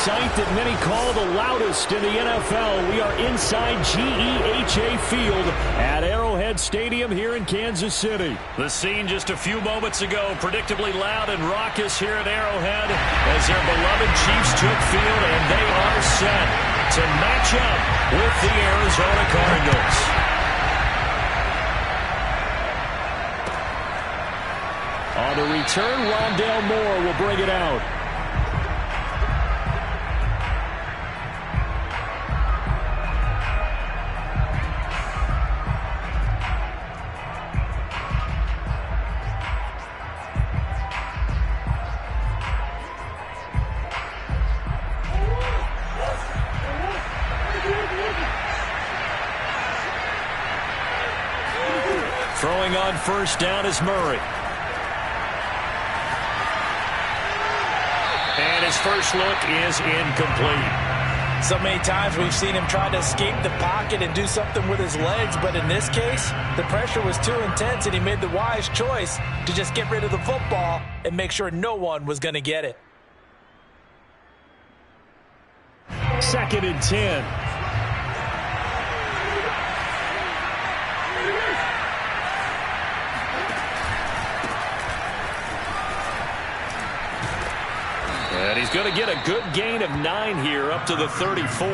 sight that many call the loudest in the NFL. We are inside GEHA Field at Arrowhead Stadium here in Kansas City. The scene just a few moments ago, predictably loud and raucous here at Arrowhead as their beloved Chiefs took field, and they are set to match up with the Arizona Cardinals. On the return, Rondale Moore will bring it out. Throwing on first down is Murray. And his first look is incomplete. So many times we've seen him try to escape the pocket and do something with his legs, but in this case, the pressure was too intense and he made the wise choice to just get rid of the football and make sure no one was going to get it. 2nd and 10. And he's going to get a good gain of 9 here up to the 34.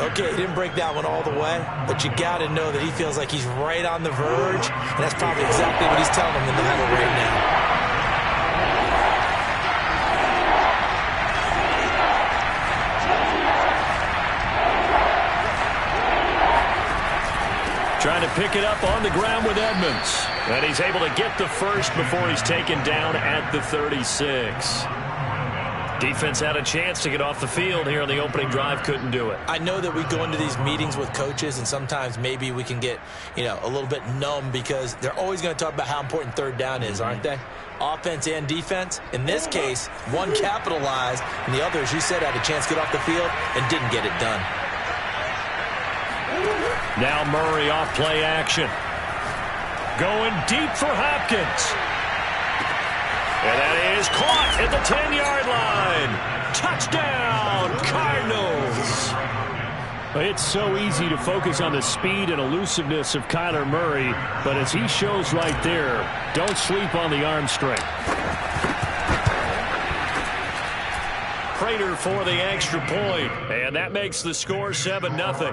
Okay, he didn't break that one all the way, but you got to know that he feels like he's right on the verge, and that's probably exactly what he's telling him in the huddle right now. Trying to pick it up on the ground with Edmonds. And he's able to get the first before he's taken down at the 36. Defense had a chance to get off the field here on the opening drive, couldn't do it. I know that we go into these meetings with coaches, and sometimes maybe we can get, a little bit numb because they're always going to talk about how important third down is, aren't they? Offense and defense. In this case, one capitalized, and the other, as you said, had a chance to get off the field and didn't get it done. Now Murray off play action. Going deep for Hopkins. And that is caught at the 10-yard line. Touchdown, Cardinals. It's so easy to focus on the speed and elusiveness of Kyler Murray, but as he shows right there, don't sleep on the arm strength. Prater for the extra point, and that makes the score 7-0.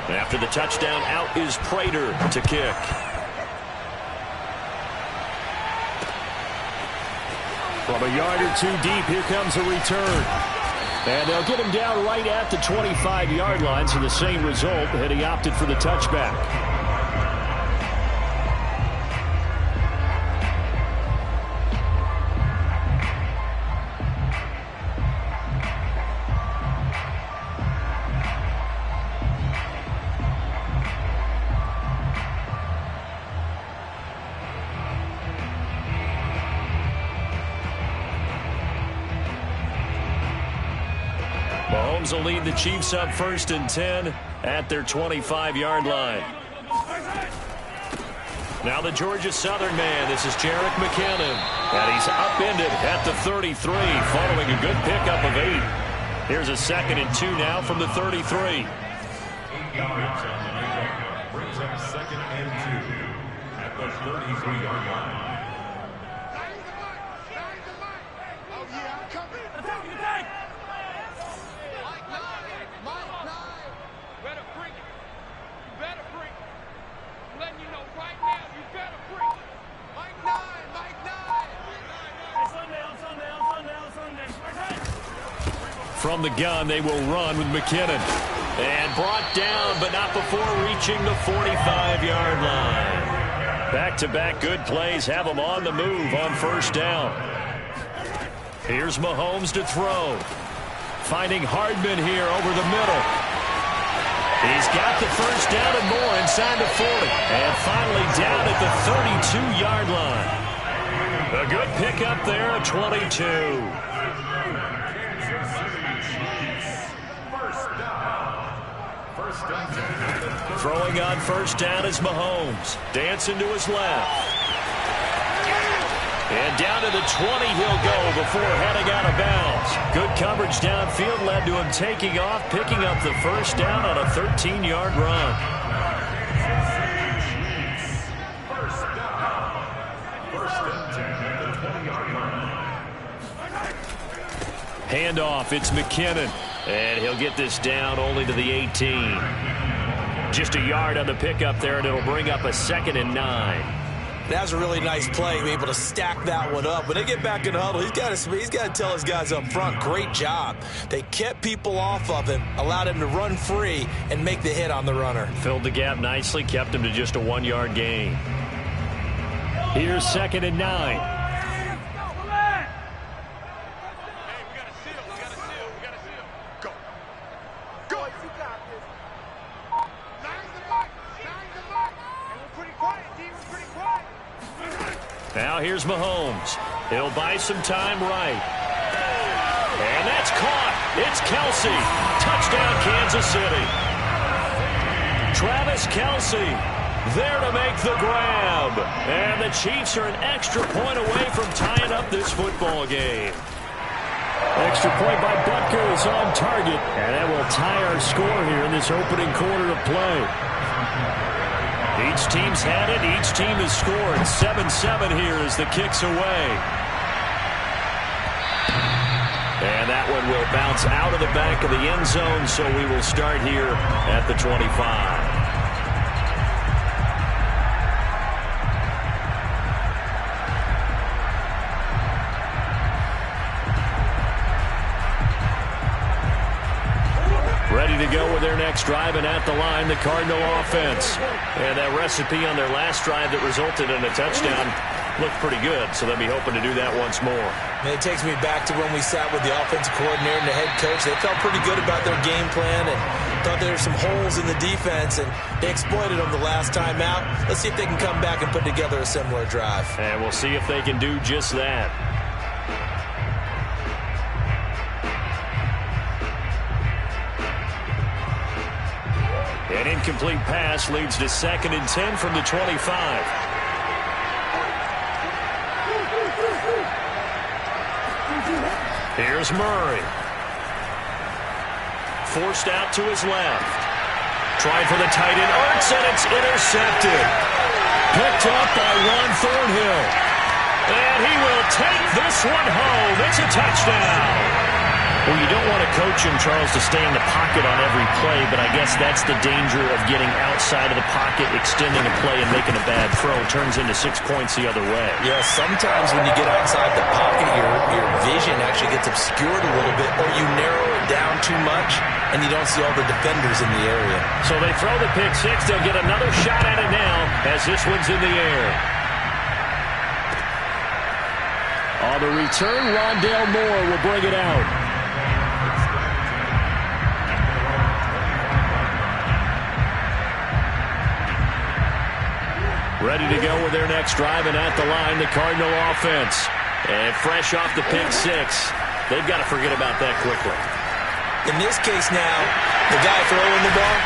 After the touchdown, out is Prater to kick. From a yard or two deep, here comes a return. And they'll get him down right at the 25-yard line, so the same result, had he opted for the touchback. Mahomes will lead the Chiefs up 1st and 10 at their 25-yard line. Now the Georgia Southern man. This is Jerick McKinnon. And he's upended at the 33 following a good pickup of 8. Here's a 2nd and 2 now from the 33. 8 yards on the pickup. Brings up 2nd and 2 at the 33-yard line. From the gun, they will run with McKinnon. And brought down, but not before reaching the 45-yard line. Back-to-back good plays have them on the move on 1st down. Here's Mahomes to throw. Finding Hardman here over the middle. He's got the 1st down and more inside the 40. And finally down at the 32-yard line. A good pickup there at 22. Throwing on first down is Mahomes. Dancing to his left. And down to the 20 he'll go before heading out of bounds. Good coverage downfield led to him taking off, picking up the first down on a 13-yard run. Handoff, it's McKinnon. And he'll get this down only to the 18. Just a yard on the pickup there, and it'll bring up a 2nd and 9. That was a really nice play, to be able to stack that one up. When they get back in the huddle, he's got to tell his guys up front, great job. They kept people off of him, allowed him to run free, and make the hit on the runner. Filled the gap nicely, kept him to just a 1-yard gain. Here's 2nd and 9. Now here's Mahomes. He'll buy some time right. And that's caught. It's Kelsey. Touchdown, Kansas City. Travis Kelsey there to make the grab. And the Chiefs are an extra point away from tying up this football game. Extra point by Butker is on target. And that will tie our score here in this opening quarter of play. Each team's had it. Each team has scored. 7-7 here as the kick's away. And that one will bounce out of the back of the end zone, so we will start here at the 25. Ready to go with their next drive, and at the line, the Cardinal offense. And that recipe on their last drive that resulted in a touchdown looked pretty good, so they'll be hoping to do that once more. And it takes me back to when we sat with the offensive coordinator and the head coach. They felt pretty good about their game plan and thought there were some holes in the defense, and they exploited them the last time out. Let's see if they can come back and put together a similar drive. And we'll see if they can do just that. An incomplete pass leads to 2nd and 10 from the 25. Here's Murray. Forced out to his left. Trying for the tight end. Ertz, and it's intercepted. Picked up by Ron Thornhill. And he will take this one home. It's a touchdown. Well, you don't want to coach him, Charles, to stay in the pocket on every play, but I guess that's the danger of getting outside of the pocket, extending a play, and making a bad throw. Turns into 6 points the other way. Yeah, sometimes when you get outside the pocket, your vision actually gets obscured a little bit, or you narrow it down too much, and you don't see all the defenders in the area. So they throw the pick six. They'll get another shot at it now as this one's in the air. On the return, Rondale Moore will bring it out. Ready to go with their next drive, and at the line, the Cardinal offense. And fresh off the pick six, they've got to forget about that quickly. In this case now, the guy throwing the ball,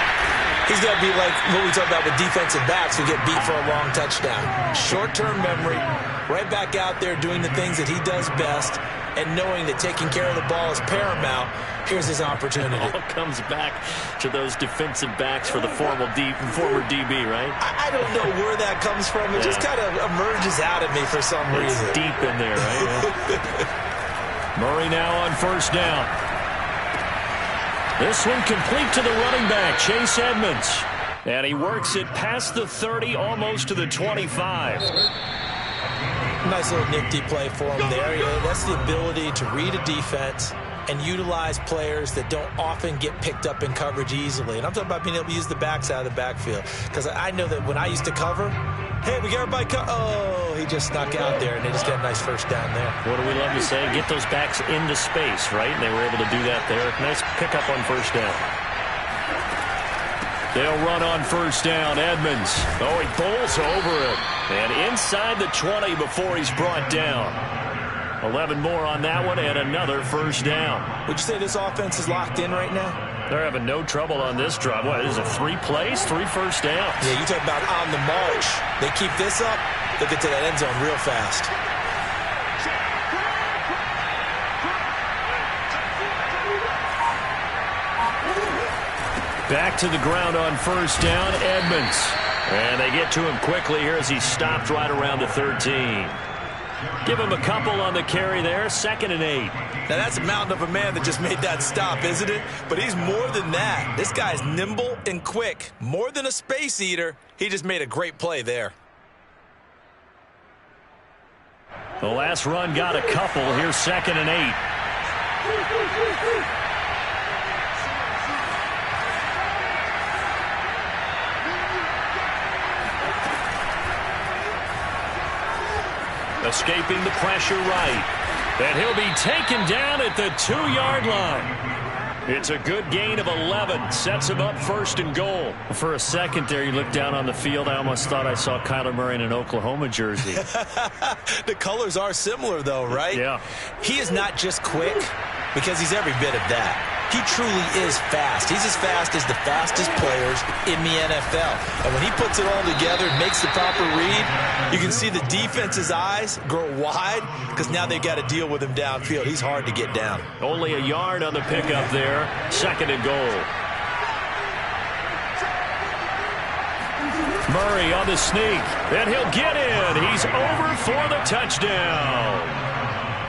he's got to be like what we talk about with defensive backs who get beat for a long touchdown. Short-term memory, right back out there doing the things that he does best, and knowing that taking care of the ball is paramount. Here's his opportunity. It all comes back to those defensive backs for the former DB, right? I don't know where that comes from. It just kind of emerges out of me for some reason. It's deep in there, right? Murray now on first down. This one complete to the running back, Chase Edmonds. And he works it past the 30, almost to the 25. Nice little nifty play for him there. That's the ability to read a defense and utilize players that don't often get picked up in coverage easily. And I'm talking about being able to use the backs out of the backfield. Because I know that when I used to cover, hey, we got everybody oh, he just snuck out there, and they just got a nice first down there. What do we love to say? Get those backs into space, right? And they were able to do that there. Nice pickup on first down. They'll run on first down. Edmonds. Oh, he bowls over it. And inside the 20 before he's brought down. 11 more on that one and another first down. Would you say this offense is locked in right now? They're having no trouble on this drive. What, is it 3 plays, 3 first downs? Yeah, you talk about on the march. They keep this up, they'll get to that end zone real fast. Back to the ground on first down, Edmonds. And they get to him quickly here as he stopped right around the 13. Give him a couple on the carry there, 2nd and 8. Now, that's a mountain of a man that just made that stop, isn't it? But he's more than that. This guy's nimble and quick. More than a space eater. He just made a great play there. The last run got a couple. Here's 2nd and 8. Escaping the pressure right. And he'll be taken down at the 2-yard line. It's a good gain of 11. Sets him up 1st and goal. For a second there, you looked down on the field. I almost thought I saw Kyler Murray in an Oklahoma jersey. The colors are similar, though, right? Yeah. He is not just quick, because he's every bit of that. He truly is fast. He's as fast as the fastest players in the NFL. And when he puts it all together and makes the proper read, you can see the defense's eyes grow wide because now they've got to deal with him downfield. He's hard to get down. Only a yard on the pickup there. 2nd and goal. Murray on the sneak. And he'll get in. He's over for the touchdown.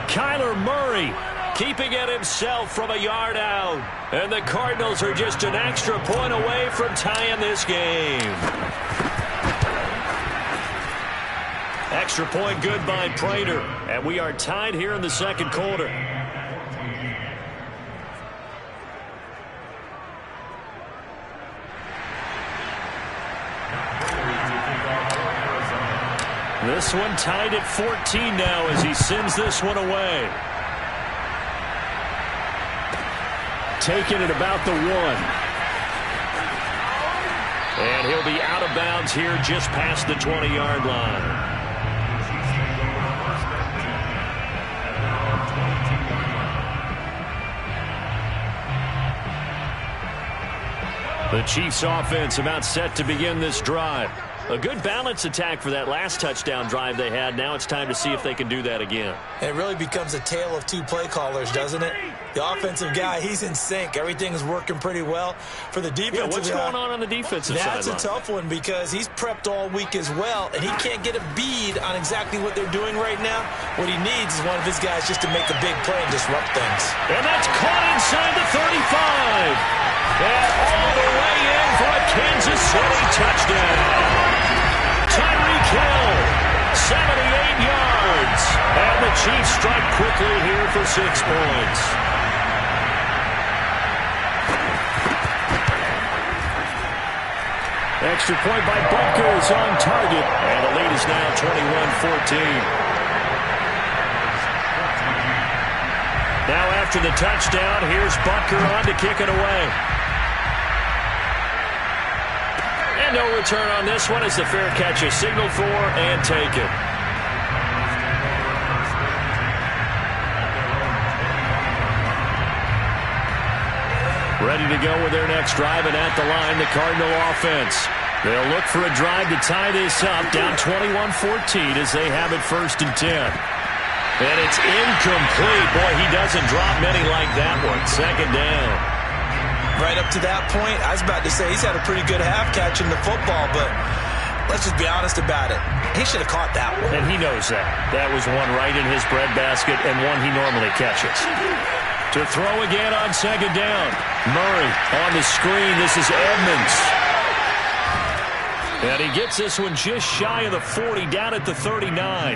Kyler Murray keeping it himself from a yard out. And the Cardinals are just an extra point away from tying this game. Extra point good by Prater. And we are tied here in the 2nd quarter. This one tied at 14 now as he sends this one away. Taken at about the 1. And he'll be out of bounds here just past the 20-yard line. The Chiefs offense about set to begin this drive. A good balance attack for that last touchdown drive they had. Now it's time to see if they can do that again. It really becomes a tale of 2 play callers, doesn't it? The offensive guy, he's in sync. Everything is working pretty well. For the defensive what's going on the defensive side? That's a tough one because he's prepped all week as well, and he can't get a bead on exactly what they're doing right now. What he needs is one of his guys just to make a big play and disrupt things. And that's caught inside the 35. And all the way in for a Kansas City touchdown. Tyreek Hill, 78 yards. And the Chiefs strike quickly here for 6 points. Extra point by Butker is on target. And the lead is now 21-14. Now after the touchdown, here's Butker on to kick it away. And no return on this one as the fair catch is signaled for and taken. Ready to go with their next drive, and at the line, the Cardinal offense. They'll look for a drive to tie this up, down 21-14 as they have it 1st and 10. And it's incomplete. Boy, he doesn't drop many like that one. 2nd down. Right up to that point, I was about to say he's had a pretty good half catching the football, but let's just be honest about it. He should have caught that one. And he knows that. That was one right in his breadbasket and one he normally catches. To throw again on 2nd down. Murray on the screen. This is Edmonds. And he gets this one just shy of the 40, down at the 39.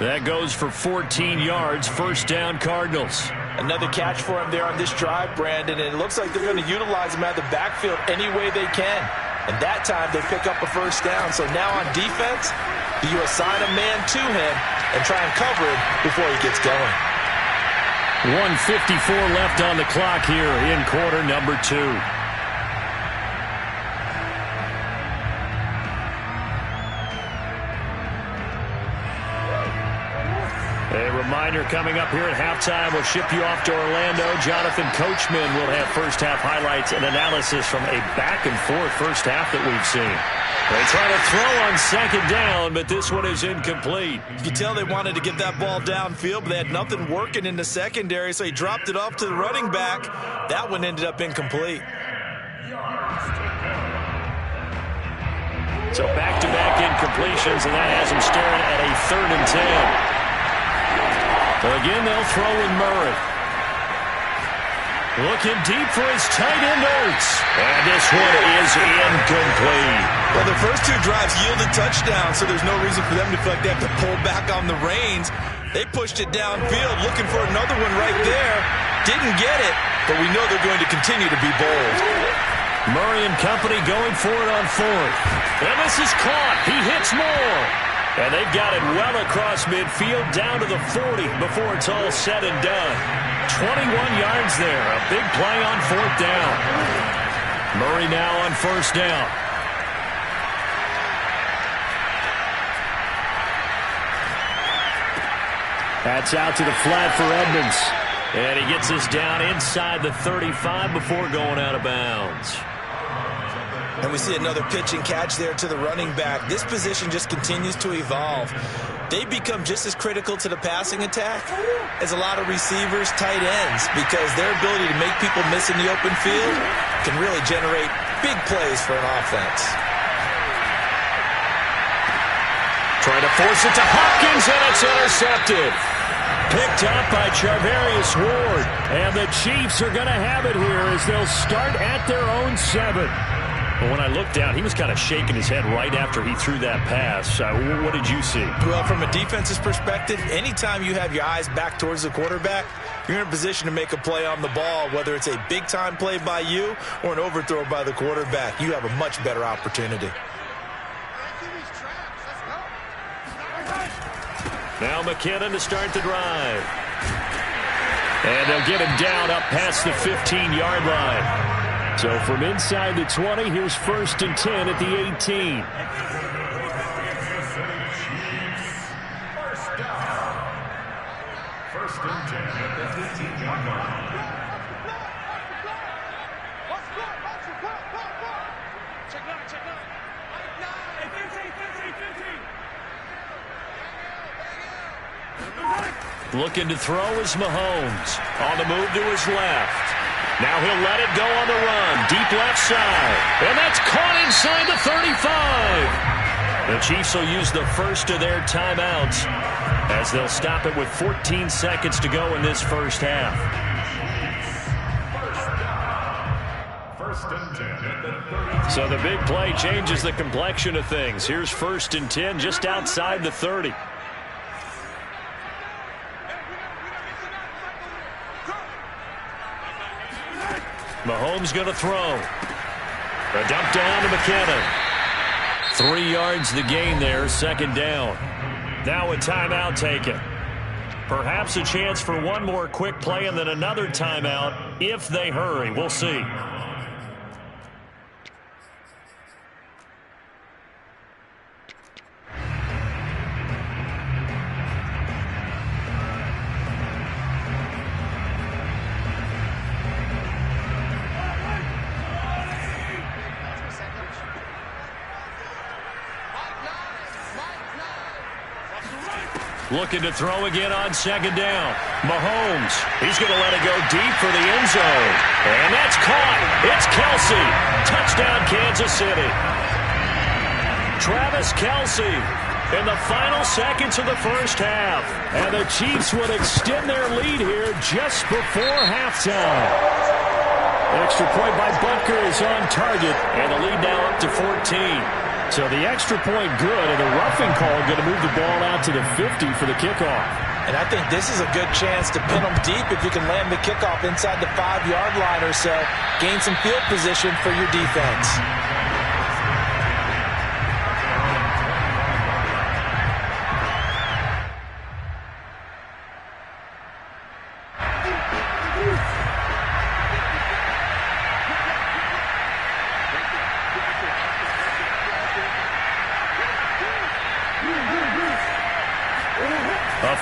That goes for 14 yards. 1st down, Cardinals. Another catch for him there on this drive, Brandon, and it looks like they're going to utilize him out of the backfield any way they can. And that time they pick up a 1st down. So now on defense, do you assign a man to him and try and cover him before he gets going? 1:54 left on the clock here in quarter number 2. A Reminder coming up here at halftime, we'll ship you off to Orlando. Jonathan Coachman will have first half highlights and analysis from a back-and-forth first half that we've seen. They try to throw on second down, but this one is incomplete. You can tell they wanted to get that ball downfield, but they had nothing working in the secondary, so he dropped it off to the running back. That one ended up incomplete. So back-to-back incompletions, and that has him staring at a 3rd and 10. So again, they'll throw in Murray. Looking deep for his tight end, Ertz. And this one is incomplete. Well, the first 2 drives yielded touchdowns, so there's no reason for them to feel like they have to pull back on the reins. They pushed it downfield, looking for another one right there. Didn't get it, but we know they're going to continue to be bold. Murray and company going for it on 4th. And this is caught. He hits more. And they've got it well across midfield down to the 40 before it's all said and done. 21 yards there. A big play on 4th down. Murray now on 1st down. That's out to the flat for Edmonds. And he gets this down inside the 35 before going out of bounds. And we see another pitch and catch there to the running back. This position just continues to evolve. They become just as critical to the passing attack as a lot of receivers, tight ends, because their ability to make people miss in the open field can really generate big plays for an offense. Trying to force it to Hopkins, and it's intercepted. Picked up by Charvarius Ward. And the Chiefs are going to have it here as they'll start at their own 7. But when I looked down, he was kind of shaking his head right after he threw that pass. What did you see? Well, from a defense's perspective, anytime you have your eyes back towards the quarterback, you're in a position to make a play on the ball, whether it's a big-time play by you or an overthrow by the quarterback. You have a much better opportunity. Now McKinnon to start the drive. And they'll get him down up past the 15-yard line. So from inside the 20, here's 1st and 10 at the 18. First and 10 at the 15-yard line. Looking to throw is Mahomes. On the move to his left. Now he'll let it go on the run. Deep left side. And that's caught inside the 35. The Chiefs will use the first of their timeouts as they'll stop it with 14 seconds to go in this first half. First and 10 at the 30. So the big play changes the complexion of things. Here's 1st and 10 just outside the 30. Mahomes going to throw. A dump down to McKinnon. 3 yards the gain there, 2nd down. Now a timeout taken. Perhaps a chance for one more quick play and then another timeout if they hurry. We'll see. Looking to throw again on 2nd down. Mahomes, he's going to let it go deep for the end zone. And that's caught. It's Kelsey. Touchdown, Kansas City. Travis Kelsey in the final seconds of the first half. And the Chiefs would extend their lead here just before halftime. Extra point by Butker is on target. And the lead now up to 14. So the extra point good, and the roughing call going to move the ball out to the 50 for the kickoff. And I think this is a good chance to pin them deep if you can land the kickoff inside the 5-yard line or so. Gain some field position for your defense.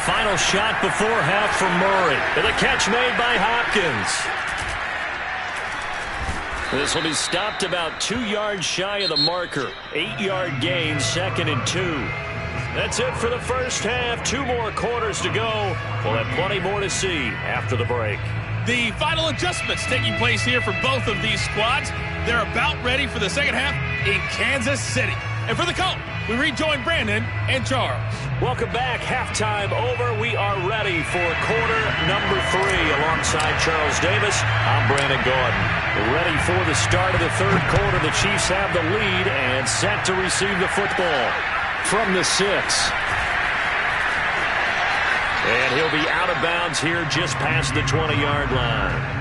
final shot before half from Murray. And the catch made by Hopkins. This will be stopped about 2 yards shy of the marker. 8-yard gain, 2nd and 2. That's it for the first half. 2 more quarters to go. We'll have plenty more to see after the break. The final adjustments taking place here for both of these squads. They're about ready for the second half in Kansas City. And for the call, we rejoin Brandon and Charles. Welcome back. Halftime over. We are ready for quarter number 3. Alongside Charles Davis, I'm Brandon Gordon. Ready for the start of the third quarter. The Chiefs have the lead and set to receive the football from the 6. And he'll be out of bounds here just past the 20-yard line.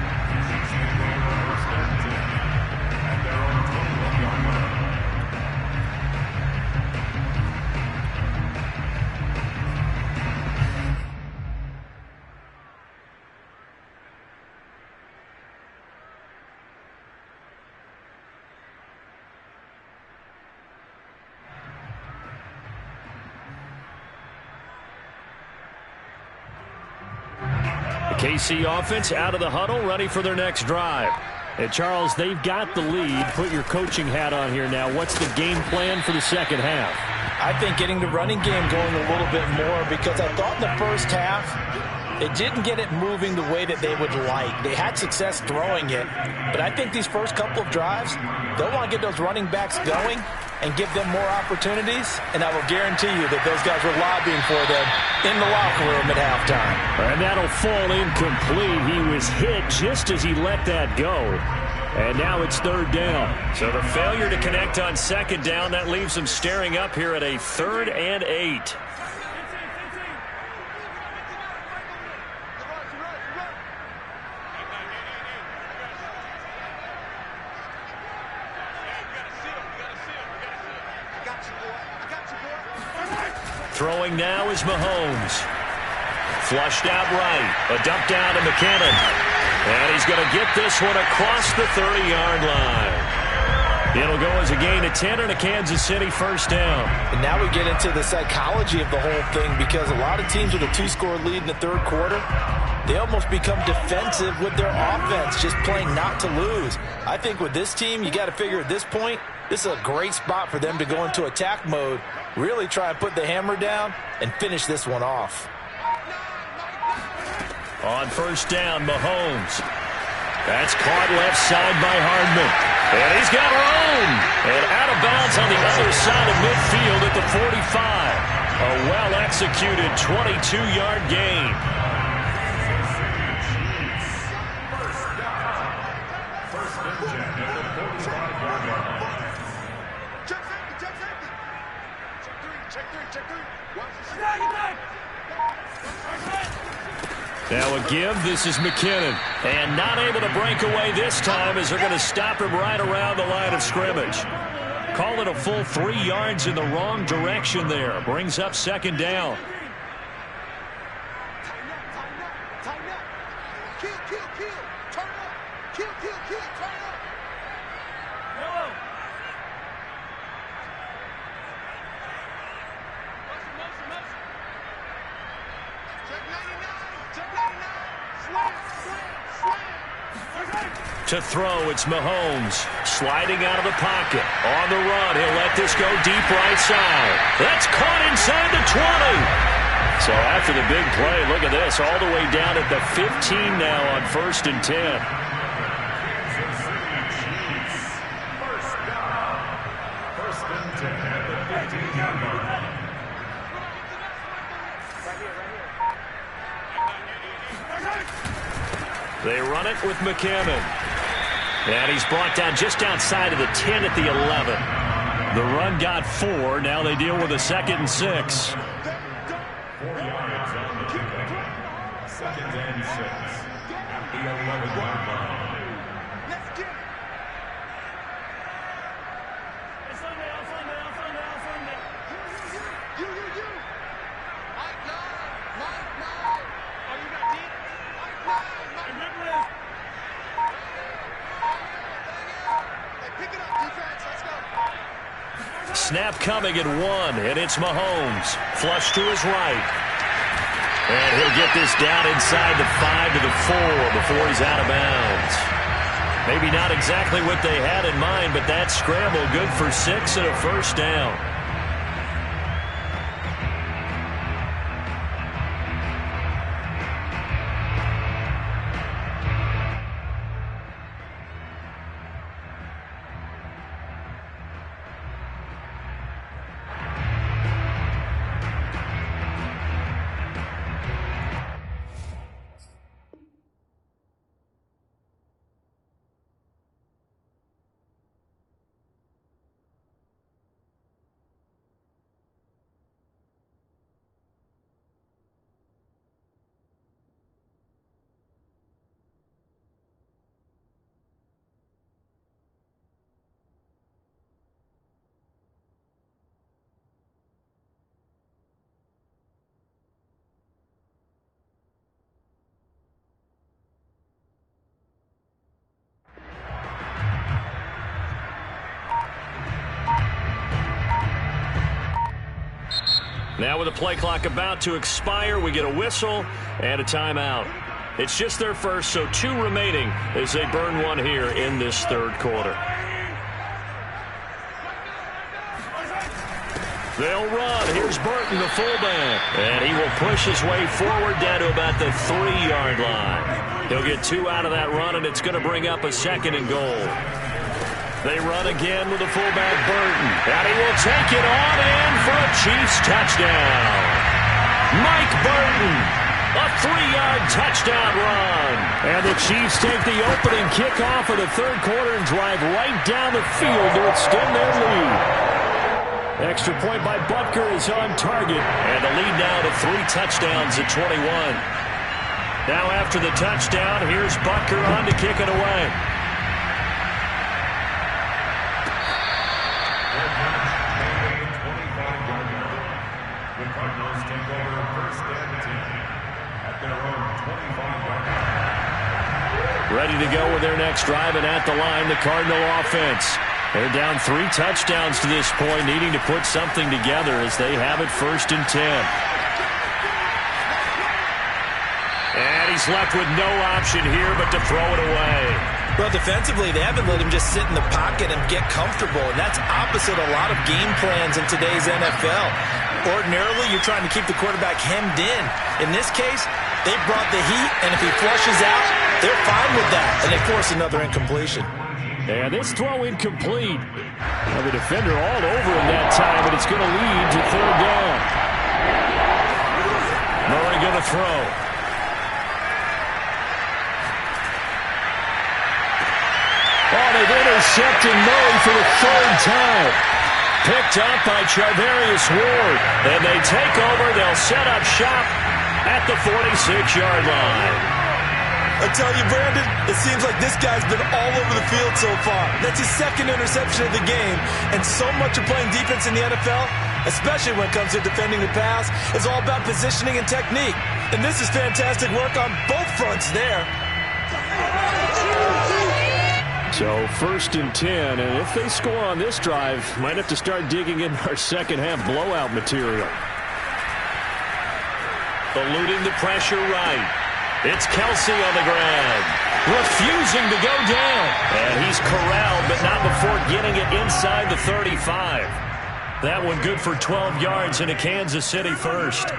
KC offense out of the huddle, ready for their next drive. And Charles, they've got the lead. Put your coaching hat on here now. What's the game plan for the second half? I think getting the running game going a little bit more, because I thought in the first half it didn't get it moving the way that they would like. They had success throwing it, but I think these first couple of drives, they'll want to get those running backs going and give them more opportunities, and I will guarantee you that those guys were lobbying for them in the locker room at halftime. And that'll fall incomplete. He was hit just as he let that go. And now it's third down. So the failure to connect on second down, that leaves them staring up here at a 3rd and 8. Throwing now is Mahomes. Flushed out right. A dump down to McKinnon. And he's going to get this one across the 30-yard line. It'll go as a gain of 10 and a Kansas City first down. And now we get into the psychology of the whole thing, because a lot of teams with a 2-score lead in the third quarter, they almost become defensive with their offense, just playing not to lose. I think with this team, you got to figure at this point, this is a great spot for them to go into attack mode, really try and put the hammer down and finish this one off. On first down, Mahomes. That's caught left side by Hardman. And he's got room. And out of bounds on the other side of midfield at the 45. A well-executed 22-yard gain. Now a give. This is McKinnon. And not able to break away this time, as they're going to stop him right around the line of scrimmage. Call it a full 3 yards in the wrong direction there. Brings up second down. To throw, it's Mahomes. Sliding out of the pocket. On the run, he'll let this go deep right side. That's caught inside the 20. So after the big play, look at this. All the way down at the 15 now on 1st and 10. First and 10 at the 15-yard line. They run it with McKinnon. And he's brought down just outside of the 10 at the 11. The run got 4. Now they deal with a 2nd and 6. 4 yards on the pickup. 2nd and 6 at the 11-yard line. Snap coming at 1, and it's Mahomes. Flush to his right. And he'll get this down inside the 5 to the 4 before he's out of bounds. Maybe not exactly what they had in mind, but that scramble good for 6 and a first down. Now with the play clock about to expire, we get a whistle and a timeout. It's just their first, so 2 remaining as they burn one here in this third quarter. They'll run. Here's Burton, the fullback. And he will push his way forward down to about the 3-yard line. He'll get 2 out of that run, and it's going to bring up a 2nd and goal. They run again with the fullback, Burton. And he will take it on in for a Chiefs touchdown. Mike Burton, a 3-yard touchdown run. And the Chiefs take the opening kickoff of the third quarter and drive right down the field to extend their lead. Extra point by Butker is on target. And the lead now to 3 touchdowns at 21. Now after the touchdown, here's Butker on to kick it away. Ready to go with their next drive, and at the line, the Cardinal offense. They're down 3 touchdowns to this point, needing to put something together as they have it 1st and 10. And he's left with no option here but to throw it away. Well, defensively, they haven't let him just sit in the pocket and get comfortable, and that's opposite a lot of game plans in today's NFL. Ordinarily, you're trying to keep the quarterback hemmed in. In this case, they brought the heat, and if he flushes out, they're fine with that, and they force another incompletion. And this throw incomplete. Well, the defender all over him that time, but it's going to lead to 3rd down. Murray going to throw. Oh, they've intercepted Murray for the 3rd time. Picked up by Charvarius Ward. And they take over. They'll set up shop at the 46-yard line. I tell you, Brandon, it seems like this guy's been all over the field so far. That's his 2nd interception of the game. And so much of playing defense in the NFL, especially when it comes to defending the pass, is all about positioning and technique. And this is fantastic work on both fronts there. So 1st and 10, and if they score on this drive, might have to start digging in our second-half blowout material. Eluding the pressure right. It's Kelsey on the ground, refusing to go down. And he's corralled, but not before getting it inside the 35. That one good for 12 yards into Kansas City first.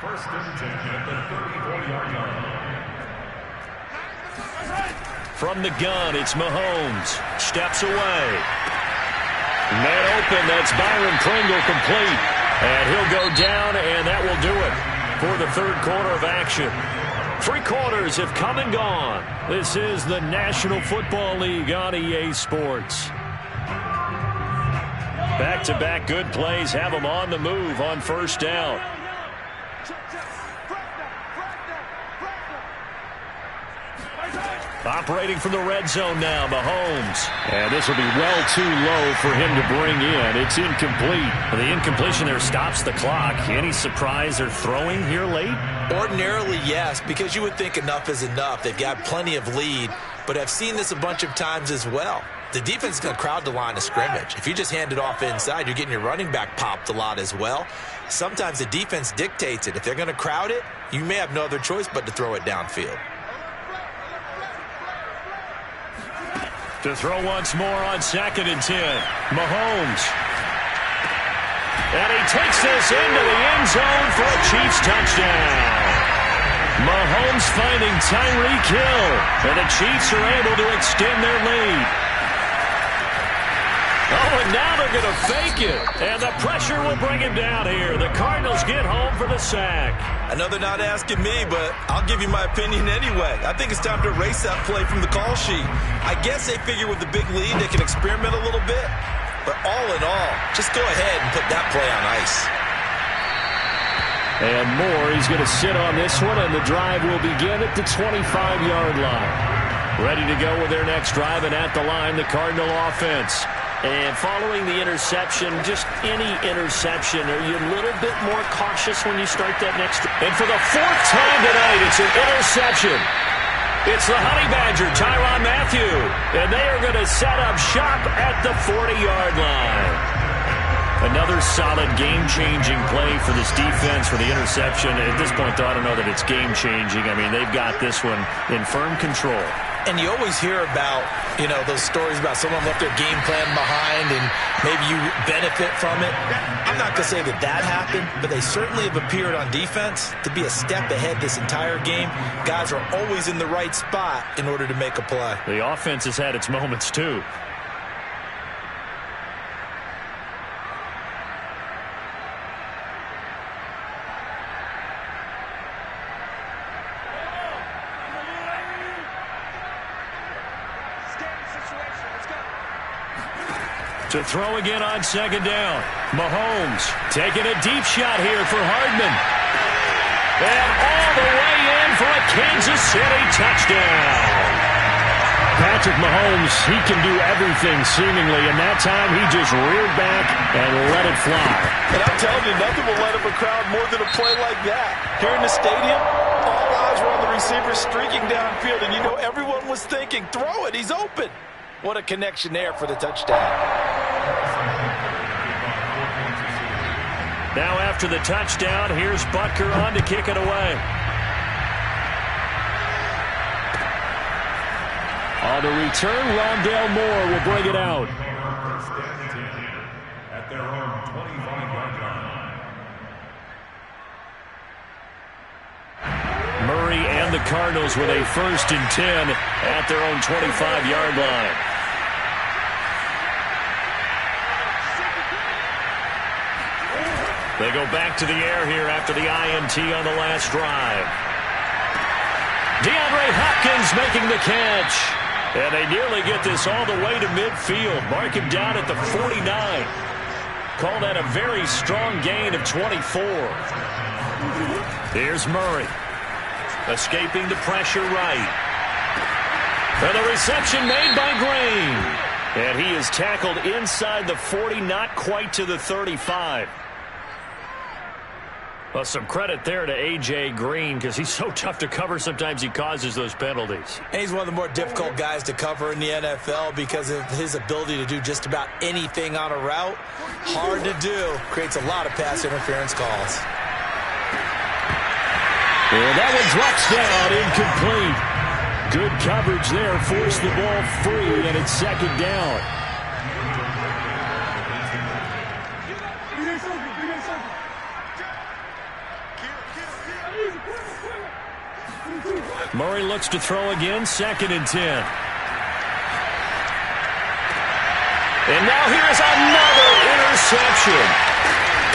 First and 10 at the 34-yard line. From the gun, it's Mahomes. Steps away. Man open, that's Byron Pringle complete. And he'll go down, and that will do it for the third quarter of action. 3 quarters have come and gone. This is the National Football League on EA Sports. Back-to-back good plays have them on the move on 1st down. Operating from the red zone now, Mahomes. And this will be well too low for him to bring in. It's incomplete. The incompletion there stops the clock. Any surprise they're throwing here late? Ordinarily, yes, because you would think enough is enough. They've got plenty of lead, but I've seen this a bunch of times as well. the defense is going to crowd the line of scrimmage. If you just hand it off inside, you're getting your running back popped a lot as well. Sometimes the defense dictates it. If they're going to crowd it, you may have no other choice but to throw it downfield. To throw once more on 2nd and 10. Mahomes. And he takes this into the end zone for a Chiefs touchdown. Mahomes finding Tyreek Hill. And the Chiefs are able to extend their lead. Oh, and now they're going to fake it. And the pressure will bring him down here. The Cardinals get home for the sack. I know they're not asking me, but I'll give you my opinion anyway. I think it's time to erase that play from the call sheet. I guess they figure with the big lead they can experiment a little bit. But all in all, just go ahead and put that play on ice. And Moore, he's going to sit on this one, and the drive will begin at the 25-yard line. Ready to go with their next drive, and at the line, the Cardinal offense. And following the interception, just any interception, are you a little bit more cautious when you start that next? And for the 4th time tonight, it's an interception. It's the Honey Badger, Tyrann Mathieu. And they are going to set up shop at the 40-yard line. Another solid game-changing play for this defense for the interception. At this point, though, I don't know that it's game-changing. I mean, they've got this one in firm control. And you always hear about, those stories about someone left their game plan behind and maybe you benefit from it. I'm not going to say that happened, but they certainly have appeared on defense to be a step ahead this entire game. Guys are always in the right spot in order to make a play. The offense has had its moments, too. To throw again on 2nd down. Mahomes taking a deep shot here for Hardman. And all the way in for a Kansas City touchdown. Patrick Mahomes, he can do everything seemingly, and that time he just reared back and let it fly. And I'm telling you, nothing will light up a crowd more than a play like that. Here in the stadium, all eyes were on the receiver streaking downfield, and everyone was thinking, throw it, he's open. What a connection there for the touchdown. Now after the touchdown, here's Butker on to kick it away. On the return, Rondale Moore will bring it out. At their own 25-yard line. Murray and the Cardinals with a 1st and 10 at their own 25-yard line. They go back to the air here after the INT on the last drive. DeAndre Hopkins making the catch. And they nearly get this all the way to midfield. Mark him down at the 49. Call that a very strong gain of 24. Here's Murray. Escaping the pressure right. And the reception made by Green. And he is tackled inside the 40, not quite to the 35. Well, some credit there to A.J. Green because he's so tough to cover. Sometimes he causes those penalties. And he's one of the more difficult guys to cover in the NFL because of his ability to do just about anything on a route. Hard to do. Creates a lot of pass interference calls. Well, that one drops down, incomplete. Good coverage there. Forced the ball free, and it's 2nd down. Murray looks to throw again, 2nd and 10. And now here's another interception.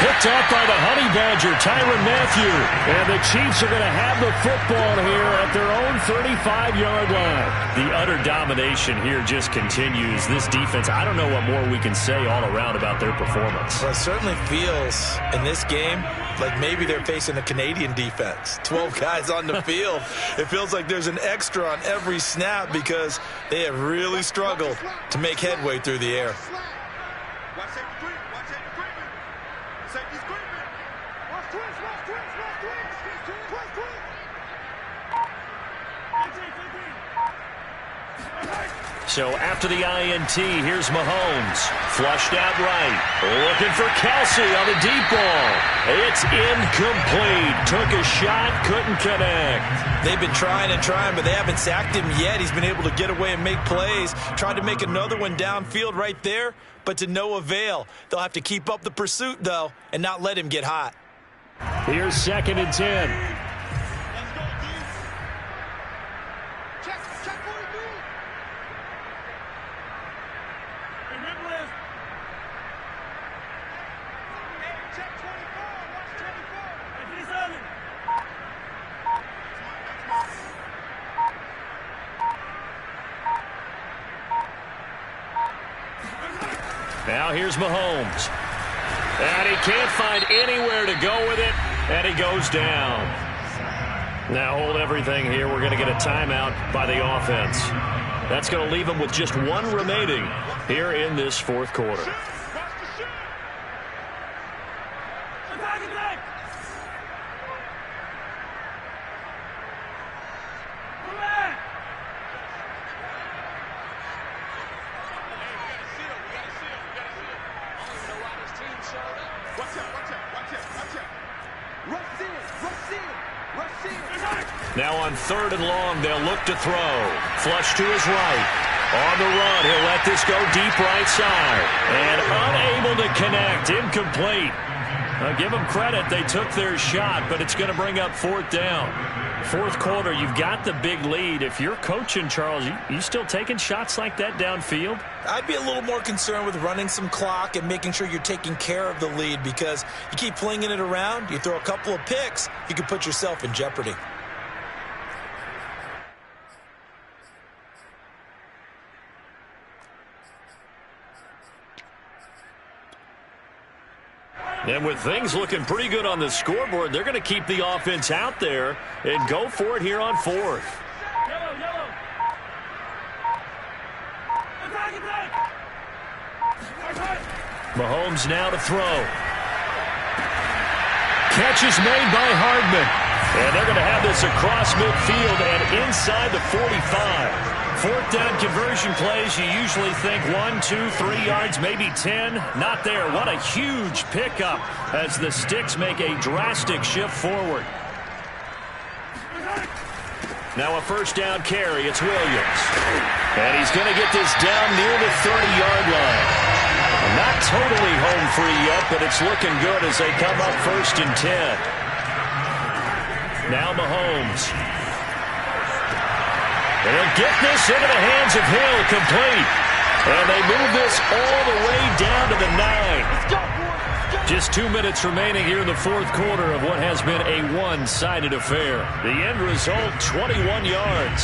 Picked up by the Honey Badger, Tyrann Mathieu. And the Chiefs are going to have the football here at their own 35-yard line. The utter domination here just continues. This defense, I don't know what more we can say all around about their performance. Well, it certainly feels in this game like maybe they're facing a Canadian defense. 12 guys on the field. It feels like there's an extra on every snap because they have really struggled to make headway through the air. So after the INT, here's Mahomes. Flushed out right. Looking for Kelsey on the deep ball. It's incomplete. Took a shot, couldn't connect. They've been trying and trying, but they haven't sacked him yet. He's been able to get away and make plays. Tried to make another one downfield right there, but to no avail. They'll have to keep up the pursuit, though, and not let him get hot. Here's 2nd and 10. Now here's Mahomes. And he can't find anywhere to go with it, and he goes down. Now hold everything here. We're going to get a timeout by the offense. That's going to leave him with just one remaining here in this 4th quarter. Now on 3rd and long, they'll look to throw. Flush to his right. On the run, he'll let this go deep right side. And unable to connect. Incomplete. Now give them credit. They took their shot, but it's going to bring up 4th down. 4th quarter, you've got the big lead. If you're coaching, Charles, you still taking shots like that downfield? I'd be a little more concerned with running some clock and making sure you're taking care of the lead, because you keep flinging it around, you throw a couple of picks, you can put yourself in jeopardy. And with things looking pretty good on the scoreboard, they're going to keep the offense out there and go for it here on 4th. Mahomes now to throw. Catch is made by Hardman. And they're going to have this across midfield and inside the 45. 4th down conversion plays, you usually think 1, 2, 3 yards, maybe 10. Not there. What a huge pickup as the Sticks make a drastic shift forward. Now a 1st down carry. It's Williams. And he's going to get this down near the 30-yard line. Not totally home free yet, but it's looking good as they come up 1st and 10. Now Mahomes. And he'll get this into the hands of Hill, complete. And they move this all the way down to the 9. Just 2 minutes remaining here in the 4th quarter of what has been a one-sided affair. The end result, 21 yards.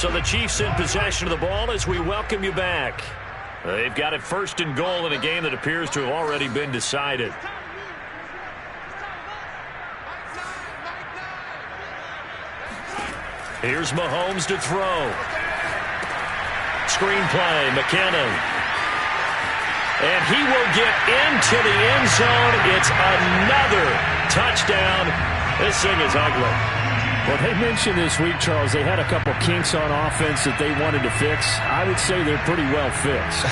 So the Chiefs in possession of the ball as we welcome you back. They've got it 1st and goal in a game that appears to have already been decided. Here's Mahomes to throw. Screen play, McKinnon. And he will get into the end zone. It's another touchdown. This thing is ugly. Well, they mentioned this week, Charles, they had a couple kinks on offense that they wanted to fix. I would say they're pretty well fixed.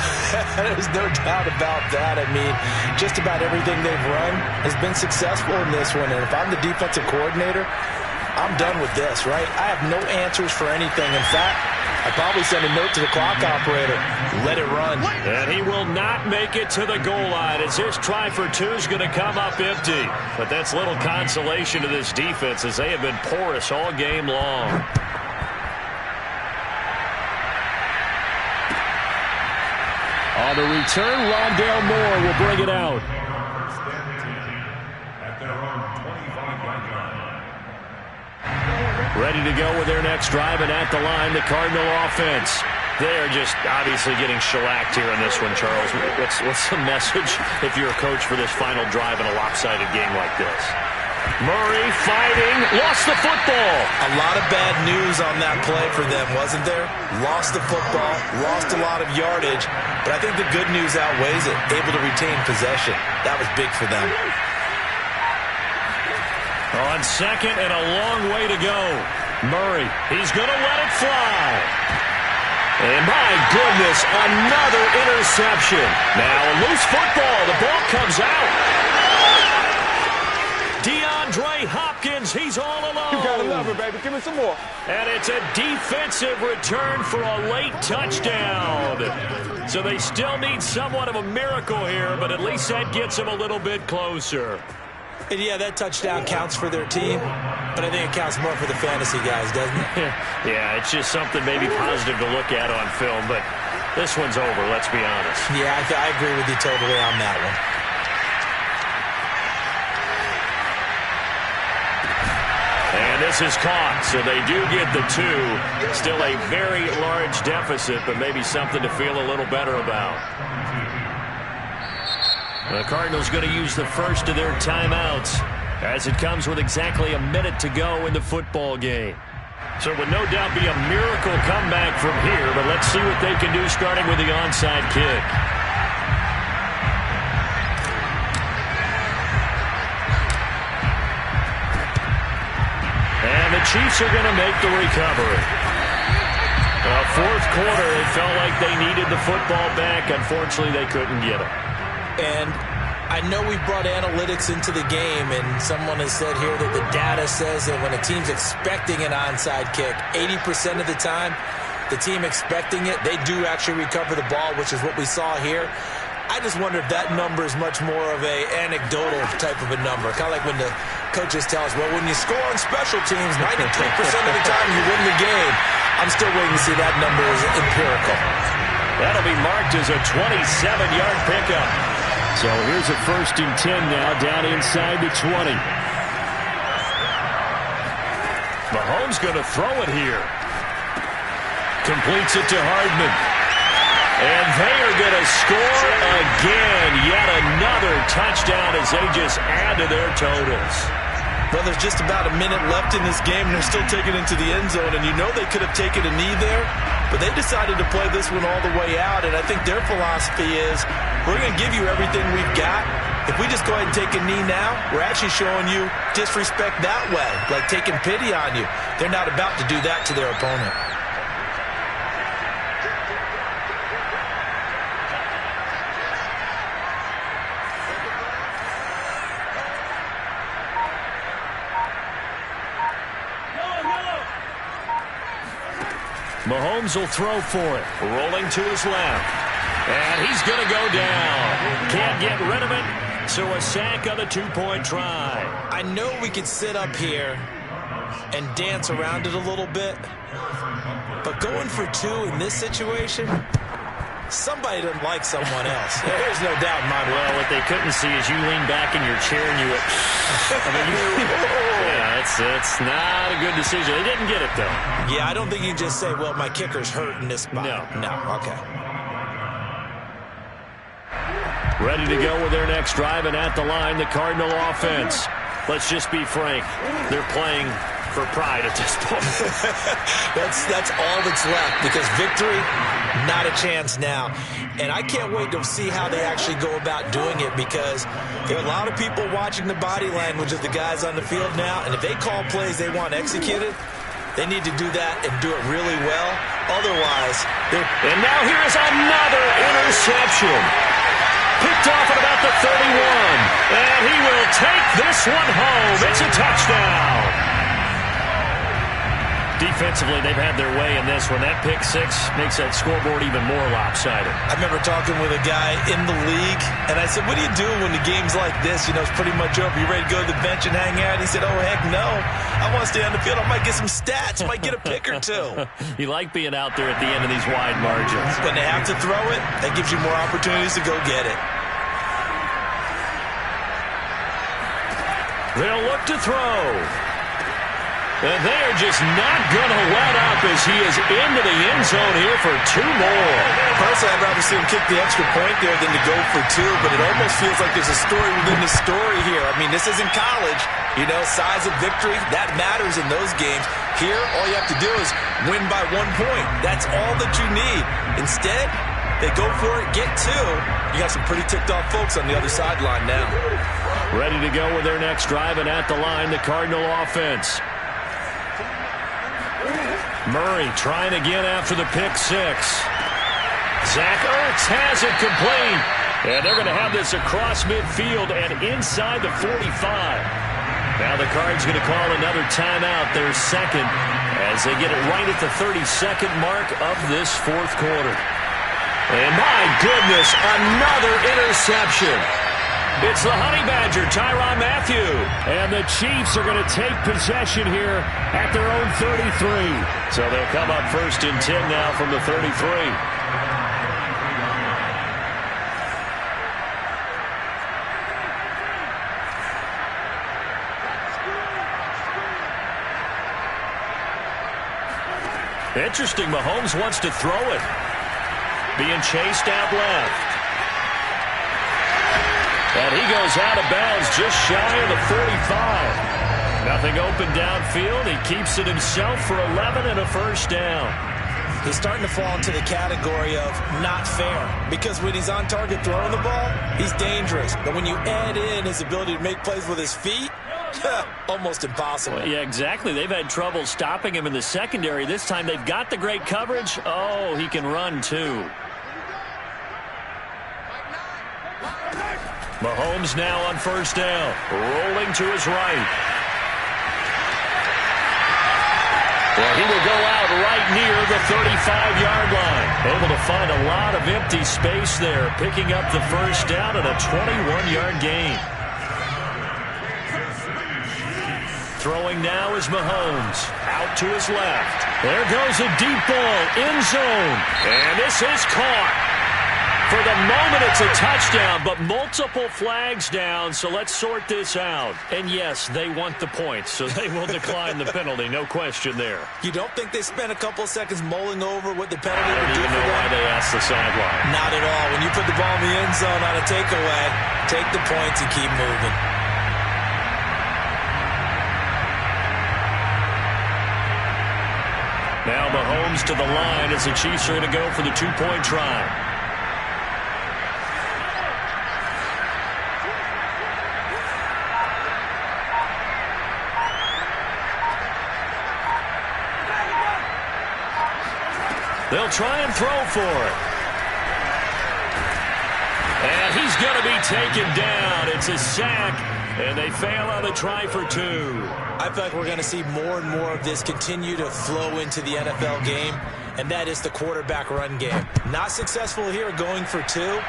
There's no doubt about that. I mean, just about everything they've run has been successful in this one. And if I'm the defensive coordinator, I'm done with this, right? I have no answers for anything. In fact, I'd probably send a note to the clock operator. Let it run. And he will not make it to the goal line as this try for 2 is going to come up empty. But that's little consolation to this defense as they have been porous all game long. On the return, Rondale Moore will bring it out. Ready to go with their next drive, and at the line, the Cardinal offense. They're just obviously getting shellacked here in this one, Charles. What's the message if you're a coach for this final drive in a lopsided game like this? Murray fighting, lost the football. A lot of bad news on that play for them, wasn't there? Lost the football, lost a lot of yardage, but I think the good news outweighs it. Able to retain possession. That was big for them. On second and a long way to go. Murray, he's going to let it fly. And my goodness, another interception. Now a loose football. The ball comes out. DeAndre Hopkins, he's all alone. You gotta love it, baby. Give me some more. And it's a defensive return for a late touchdown. So they still need somewhat of a miracle here, but at least that gets them a little bit closer. And yeah, that touchdown counts for their team, but I think it counts more for the fantasy guys, doesn't it? Yeah, it's just something maybe positive to look at on film, but this one's over, let's be honest. Yeah, I agree with you totally on that one. And this is caught, so they do get the 2. Still a very large deficit, but maybe something to feel a little better about. The Cardinals going to use the first of their timeouts as it comes with exactly a minute to go in the football game. So it would no doubt be a miracle comeback from here, but let's see what they can do starting with the onside kick. And the Chiefs are going to make the recovery. Fourth quarter, it felt like they needed the football back. Unfortunately, they couldn't get it. And I know we brought analytics into the game, and someone has said here that the data says that when a team's expecting an onside kick, 80% of the time, the team expecting it, they do actually recover the ball, which is what we saw here. I just wonder if that number is much more of a anecdotal type of a number. Kind of like when the coaches tell us, well, when you score on special teams, 93% of the time you win the game. I'm still waiting to see that number is empirical. That'll be marked as a 27-yard pickup. So here's a 1st and 10 now, down inside the 20. Mahomes going to throw it here. Completes it to Hardman. And they are going to score again. Yet another touchdown as they just add to their totals. Well, there's just about a minute left in this game, and they're still taking it into the end zone. And you know they could have taken a knee there, but they decided to play this one all the way out. And I think their philosophy is, we're going to give you everything we've got. If we just go ahead and take a knee now, we're actually showing you disrespect that way, like taking pity on you. They're not about to do that to their opponent. Mahomes will throw for it. Rolling to his left. And he's going to go down. Can't get rid of it. So a sack on the 2-point try. I know we could sit up here and dance around it a little bit. But going for 2 in this situation, somebody doesn't like someone else. There's no doubt in my mind. Well, what they couldn't see is you lean back in your chair and you went, yeah, it's not a good decision. They didn't get it, though. Yeah, I don't think you can just say, well, my kicker's hurt in this spot. No, okay. Ready to go with their next drive, and at the line, the Cardinal offense. Let's just be frank. They're playing for pride at this point. That's all that's left, because victory, not a chance now. And I can't wait to see how they actually go about doing it, because there are a lot of people watching the body language of the guys on the field now, and if they call plays they want executed, they need to do that and do it really well. Otherwise, and now here is another interception. Picked off at about the 31. And he will take this one home. It's a touchdown. Defensively, they've had their way in this one. That pick 6 makes that scoreboard even more lopsided. I remember talking with a guy in the league, and I said, what do you do when the game's like this? You know, it's pretty much over. You ready to go to the bench and hang out? He said, oh, heck no. I want to stay on the field. I might get some stats. Might get a pick or 2. You like being out there at the end of these wide margins. When they have to throw it, that gives you more opportunities to go get it. They'll look to throw. And they are just not going to let up as he is into the end zone here for 2 more. Personally, I'd rather see him kick the extra point there than to go for 2, but it almost feels like there's a story within the story here. I mean, this isn't college. You know, size of victory, that matters in those games. Here, all you have to do is win by 1 point. That's all that you need. Instead, They go for it, get two. You got some pretty ticked-off folks on the other sideline now. Ready to go with their next drive, and at the line, the Cardinal offense. Murray trying again after the pick six. Zach Ertz has it complete. And they're going to have this across midfield and inside the 45. Now the Cards going to call another timeout, their second, as they get it right at the 32nd mark of this fourth quarter. And my goodness, another interception. It's the Honey Badger, Tyrann Mathieu. And the Chiefs are going to take possession here at their own 33. So they'll come up first and 10 now from the 33. Interesting, Mahomes wants to throw it. Being chased out left. And he goes out of bounds just shy of the 45. Nothing open downfield. He keeps it himself for 11 and a first down. He's starting to fall into the category of not fair. Because when he's on target throwing the ball, he's dangerous. But when you add in his ability to make plays with his feet, almost impossible. Well, yeah, exactly. They've had trouble stopping him in the secondary. This time they've got the great coverage. Oh, he can run too. Mahomes now on first down. Rolling to his right. Well, he will go out right near the 35-yard line. Able to find a lot of empty space there, picking up the first down and a 21-yard gain. Throwing now is Mahomes. Out to his left. There goes a deep ball. End zone. And this is caught. For the moment, it's a touchdown, but multiple flags down, so let's sort this out. And yes, they want the points, so they will decline the penalty. No question there. You don't think they spent a couple of seconds mulling over what the penalty would do for them? I don't even know why they asked the sideline. Not at all. When you put the ball in the end zone on a takeaway, take the points and keep moving. Now Mahomes to the line as the Chiefs are going to go for the two-point try. They'll try and throw for it. And he's going to be taken down. It's a sack, and they fail on the try for two. I feel like we're going to see more and more of this continue to flow into the NFL game, and that is the quarterback run game. Not successful here going for two,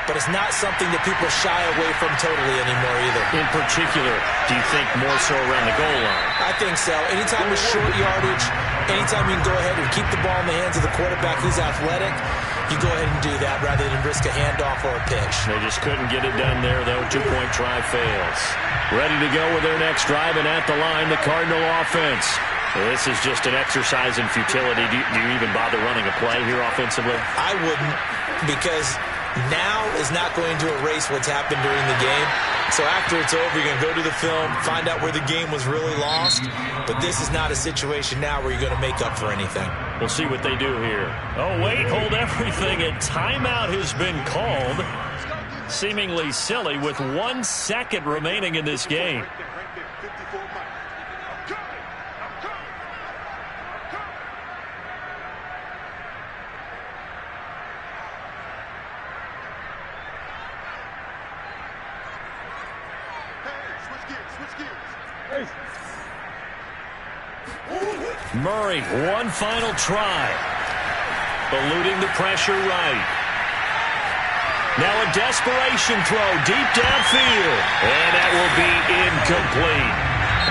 but it's not something that people shy away from totally anymore either. In particular, do you think more so around the goal line? I think so. Anytime with short yardage, anytime you can go ahead and keep the ball in the hands of the quarterback who's athletic, you go ahead and do that rather than risk a handoff or a pitch. They just couldn't get it done there, though. Two-point try fails. Ready to go with their next drive, and at the line, the Cardinal offense. This is just an exercise in futility. Do you even bother running a play here offensively? I wouldn't, because now is not going to erase what's happened during the game. So after it's over, you're going to go to the film, find out where the game was really lost. But this is not a situation now where you're going to make up for anything. We'll see what they do here. Oh, wait, hold everything. A timeout has been called. Seemingly silly with 1 second remaining in this game. Murray, one final try. Eluding the pressure right. Now a desperation throw deep downfield. And that will be incomplete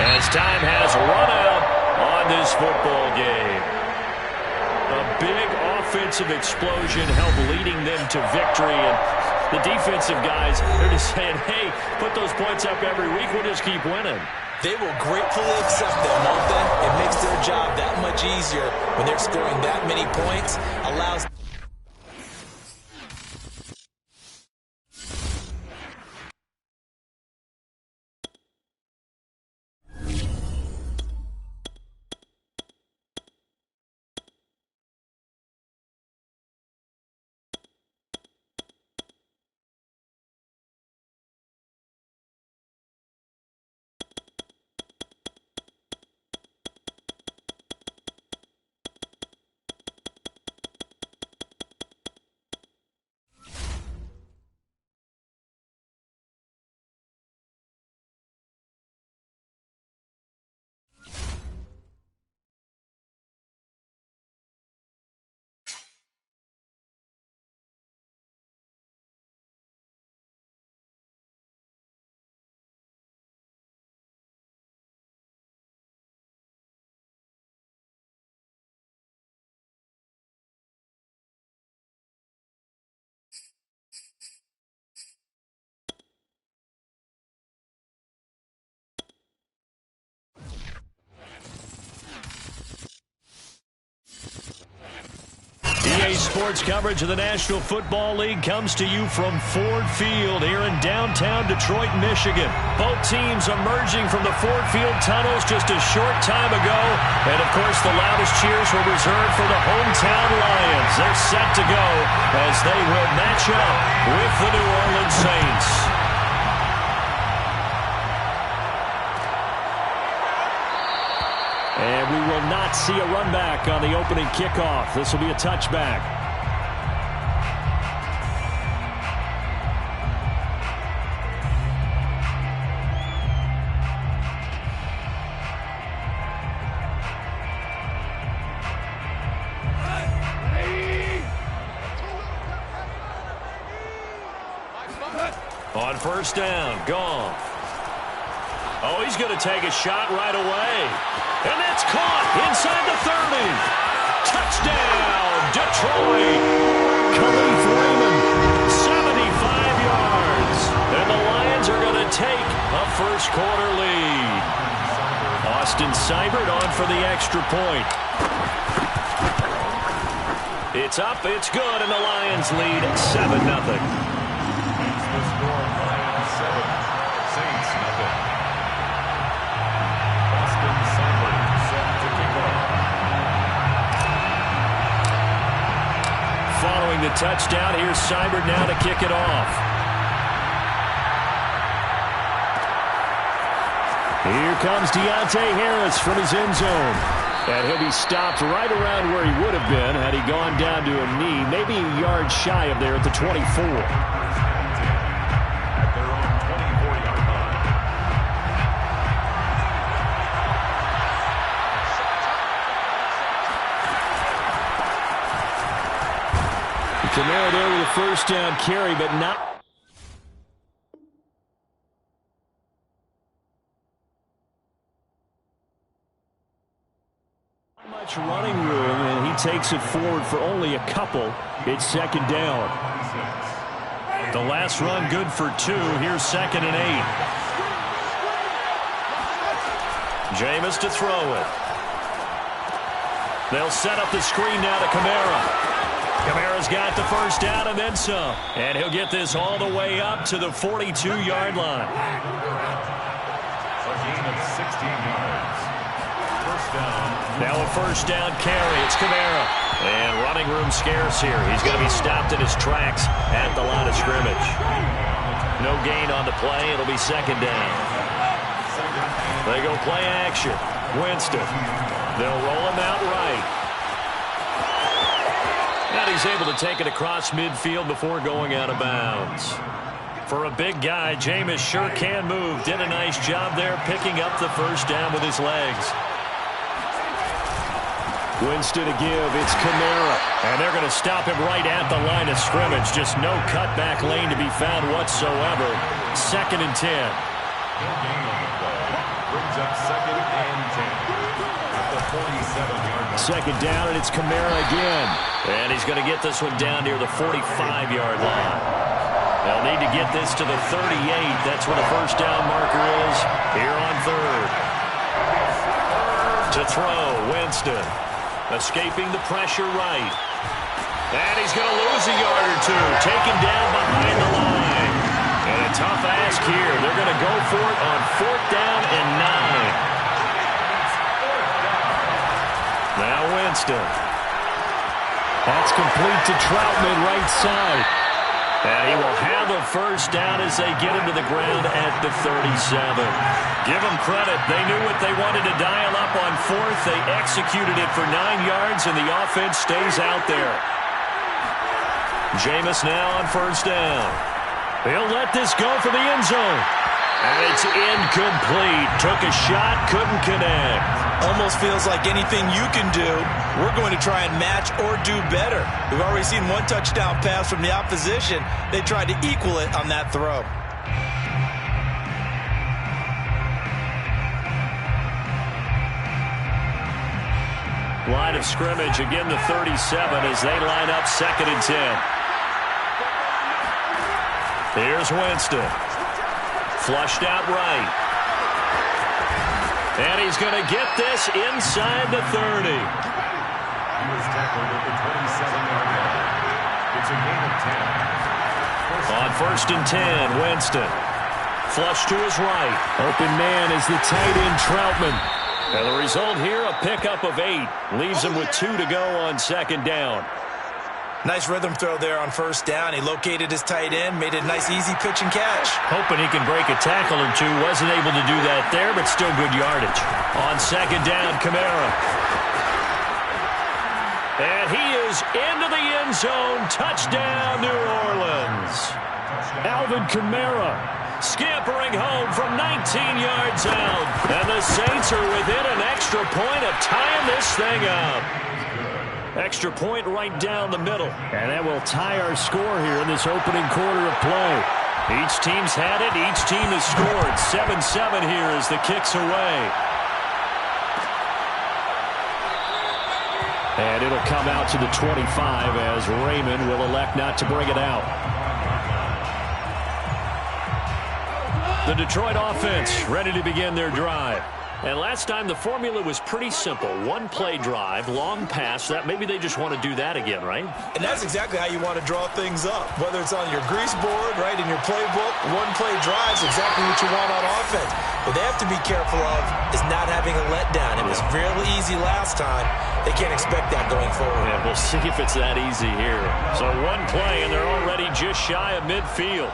as time has run out on this football game. A big offensive explosion helped leading them to victory. And the defensive guys, they're just saying, hey, put those points up every week. We'll just keep winning. They will gratefully accept them, won't they? It makes their job that much easier when they're scoring that many points. Allows Today's sports coverage of the National Football League comes to you from Ford Field here in downtown Detroit, Michigan. Both teams emerging from the Ford Field tunnels just a short time ago. And, of course, the loudest cheers were reserved for the hometown Lions. They're set to go as they will match up with the New Orleans Saints. And we will not see a run back on the opening kickoff. This will be a touchback. On first down, Goff. Oh, he's going to take a shot right away. And that's caught inside the 30. Touchdown, Detroit. Khalif Raymond. 75 yards. And the Lions are going to take a first quarter lead. Austin Seibert on for the extra point. It's up, it's good, and the Lions lead 7-0. The score, Lions 7, Saints nothing. Austin Seibert set to kick off. Following the touchdown, here's Seibert now to kick it off. Here comes Deontay Harris from his end zone. And he'll be stopped right around where he would have been had he gone down to a knee, maybe a yard shy of there at the 24. At their own 24-yard line. Kamara there with a first down carry, but not much running room, and he takes it forward for only a couple. It's second down. The last run good for 2. Here's 2nd and 8. Jameis to throw it. They'll set up the screen now to Kamara. Kamara's got the first down and then some. And he'll get this all the way up to the 42-yard line. A gain of 16 yards. First down. Now a first down carry. It's Kamara. And running room scarce here. He's going to be stopped in his tracks at the line of scrimmage. No gain on the play. It'll be second down. They go play action. Winston. They'll roll him out right. And he's able to take it across midfield before going out of bounds. For a big guy, Jameis sure can move. Did a nice job there picking up the first down with his legs. Winston to give. It's Kamara. And they're going to stop him right at the line of scrimmage. Just no cutback lane to be found whatsoever. 2nd and 10. No gain on the play. Brings up 2nd and 10. At the 47-yard line. Second down, and it's Kamara again. And he's going to get this one down near the 45-yard line. They'll need to get this to the 38. That's where the first down marker is here on 3rd. To throw, Winston. Escaping the pressure right. And he's going to lose a yard or 2. Taken down behind the line. And a tough ask here. They're going to go for it on 4th down and 9. Now Winston. That's complete to Troutman, right side. And he will have a first down as they get him to the ground at the 37. Give them credit. They knew what they wanted to dial up on 4th. They executed it for 9 yards, and the offense stays out there. Jameis now on first down. He'll let this go for the end zone. And it's incomplete. Took a shot, couldn't connect. Almost feels like anything you can do, we're going to try and match or do better. We've already seen one touchdown pass from the opposition. They tried to equal it on that throw. Line of scrimmage, again the 37 as they line up 2nd and 10. Here's Winston. Flushed out right. And he's going to get this inside the 30. He was tackled at the 27-yard line. It's a gain of 10. On 1st and 10, Winston. Flush to his right. Open man is the tight end, Troutman. And the result here, a pickup of 8. Leaves him with 2 to go on 2nd down. Nice rhythm throw there on 1st down. He located his tight end, made it a nice easy pitch and catch. Hoping he can break a tackle or 2. Wasn't able to do that there, but still good yardage. On 2nd down, Kamara. And he is into the end zone. Touchdown, New Orleans. Alvin Kamara Scampering home from 19 yards out. And the Saints are within an extra point of tying this thing up. Extra point right down the middle. And that will tie our score here in this opening quarter of play. Each team's had it. Each team has scored. 7-7 here as the kick's away. And it'll come out to the 25 as Raymond will elect not to bring it out. The Detroit offense ready to begin their drive. And last time the formula was pretty simple. 1-play drive, long pass. That maybe they just want to do that again, right? And that's exactly how you want to draw things up. Whether it's on your grease board, right, in your playbook, 1-play drive is exactly what you want on offense. What they have to be careful of is not having a letdown. It was fairly easy last time. They can't expect that going forward. Yeah, we'll see if it's that easy here. So 1 play, and they're already just shy of midfield.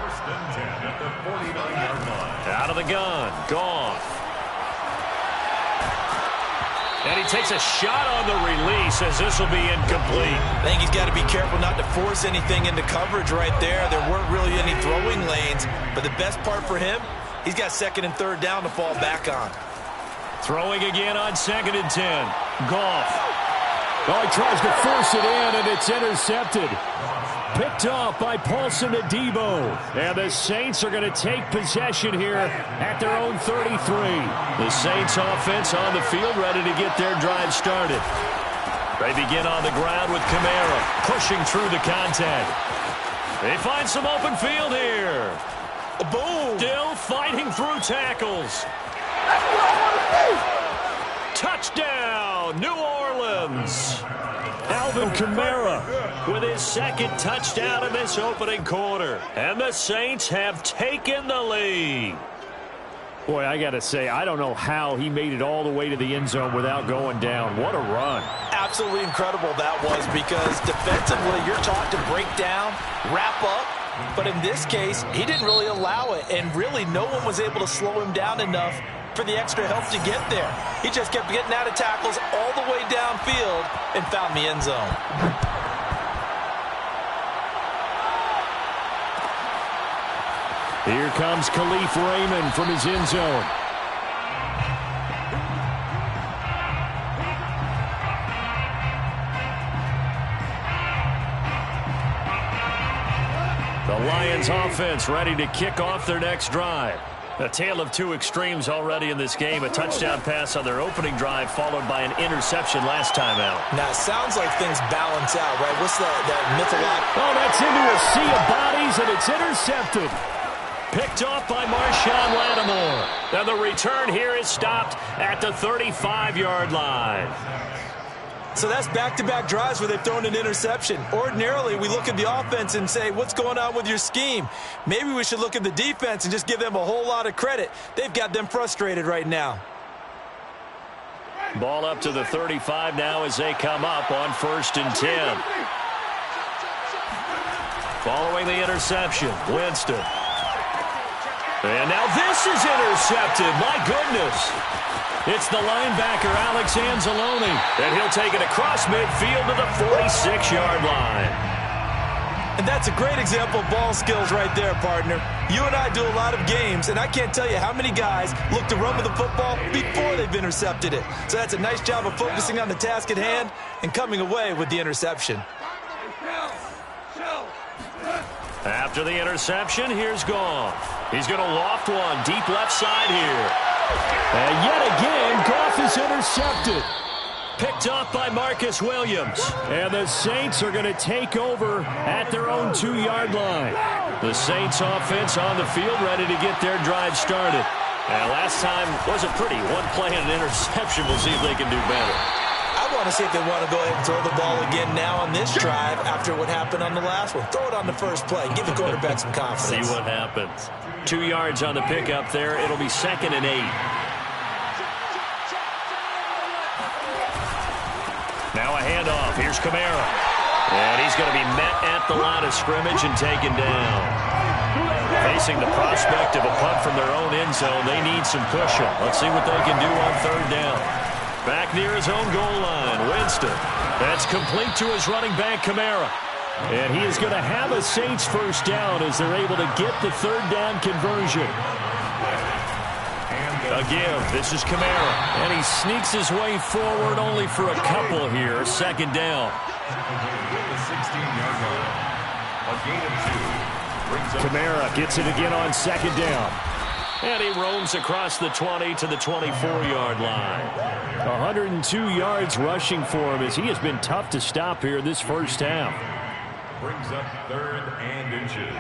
1st and 10 at the 49-yard line. Out of the gun. Goff. And he takes a shot on the release as this will be incomplete. I think he's got to be careful not to force anything into coverage right there. There weren't really any throwing lanes. But the best part for him, he's got 2nd and 3rd down to fall back on. Throwing again on 2nd and 10. Goff. Oh, he tries to force it in, and it's intercepted. Picked off by Paulson Adebo. And the Saints are going to take possession here at their own 33. The Saints offense on the field ready to get their drive started. They begin on the ground with Kamara pushing through the contact. They find some open field here. Boom! Still fighting through tackles. Touchdown, New Orleans. Alvin Kamara with his 2nd touchdown in this opening quarter. And the Saints have taken the lead. Boy, I got to say, I don't know how he made it all the way to the end zone without going down. What a run. Absolutely incredible that was, because defensively you're taught to break down, wrap up. But in this case, he didn't really allow it. And really, no one was able to slow him down enough for the extra help to get there. He just kept getting out of tackles all the way downfield and found the end zone. Here comes Khalif Raymond from his end zone. The Lions offense ready to kick off their next drive. A tale of 2 extremes already in this game. A touchdown pass on their opening drive followed by an interception last time out. Now, it sounds like things balance out, right? What's that mythological? Oh, that's into a sea of bodies, and it's intercepted. Picked off by Marshawn Lattimore. And the return here is stopped at the 35-yard line. So that's back-to-back drives where they've thrown an interception. Ordinarily, we look at the offense and say, what's going on with your scheme? Maybe we should look at the defense and just give them a whole lot of credit. They've got them frustrated right now. Ball up to the 35 now as they come up on 1st and 10. Following the interception, Winston. And now this is intercepted. My goodness. It's the linebacker, Alex Anzalone. And he'll take it across midfield to the 46-yard line. And that's a great example of ball skills right there, partner. You and I do a lot of games, and I can't tell you how many guys look to run with the football before they've intercepted it. So that's a nice job of focusing on the task at hand and coming away with the interception. After the interception, here's Goff. He's going to loft one deep left side here. And yet again, Goff is intercepted. Picked off by Marcus Williams. And the Saints are going to take over at their own 2-yard line. The Saints offense on the field ready to get their drive started. And last time wasn't pretty. 1 play and an interception. We'll see if they can do better. I I want to see if they want to go ahead and throw the ball again now on this drive after what happened on the last one. Throw it on the first play. Give the quarterback some confidence. See what happens. 2 yards on the pickup there. It'll be 2nd and 8. Now a handoff. Here's Kamara. And he's going to be met at the line of scrimmage and taken down. Facing the prospect of a punt from their own end zone, they need some cushion. Let's see what they can do on 3rd down. Back near his own goal line, Winston. That's complete to his running back, Kamara. And he is going to have a Saints first down as they're able to get the 3rd down conversion. Again, this is Kamara. And he sneaks his way forward only for a couple here. 2nd down. The 16-yard line. A gain of 2. Kamara gets it again on 2nd down. And he roams across the 20 to the 24-yard line. 102 yards rushing for him as he has been tough to stop here this first half. Brings up 3rd and inches.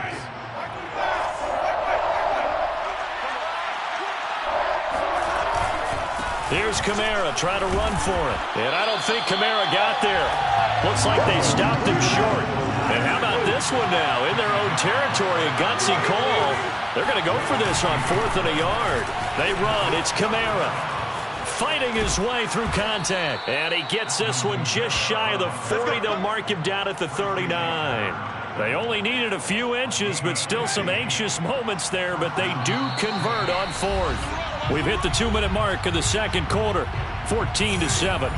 Here's Kamara trying to run for it. And I don't think Kamara got there. Looks like they stopped him short. And how about this one now? In their own territory, a gutsy call. They're going to go for this on 4th and a yard. They run. It's Kamara fighting his way through contact. And he gets this one just shy of the 40. They'll mark him down at the 39. They only needed a few inches, but still some anxious moments there. But they do convert on 4th. We've hit the 2-minute mark of the 2nd quarter, 14-7.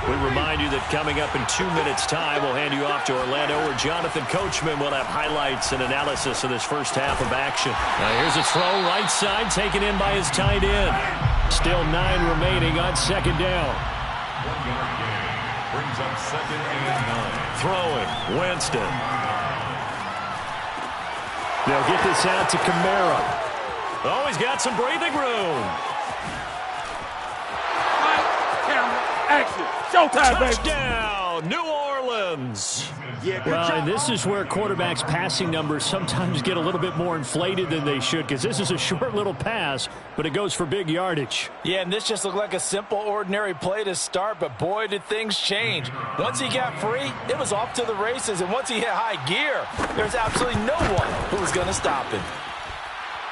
We remind you that coming up in 2 minutes' time, we'll hand you off to Orlando, where Jonathan Coachman will have highlights and analysis of this first half of action. Now here's a throw right side, taken in by his tight end. Still 9 remaining on 2nd down. 1-yard gain. Brings up 2nd and 9. Throwing, Winston. They'll get this out to Kamara. Oh, he's got some breathing room. Action. Showtime, baby. Touchdown, New Orleans. Well, and this is where quarterbacks' passing numbers sometimes get a little bit more inflated than they should, because this is a short little pass, but it goes for big yardage. Yeah, and this just looked like a simple, ordinary play to start, but boy, did things change. Once he got free, it was off to the races, and once he hit high gear, there's absolutely no one who was going to stop him.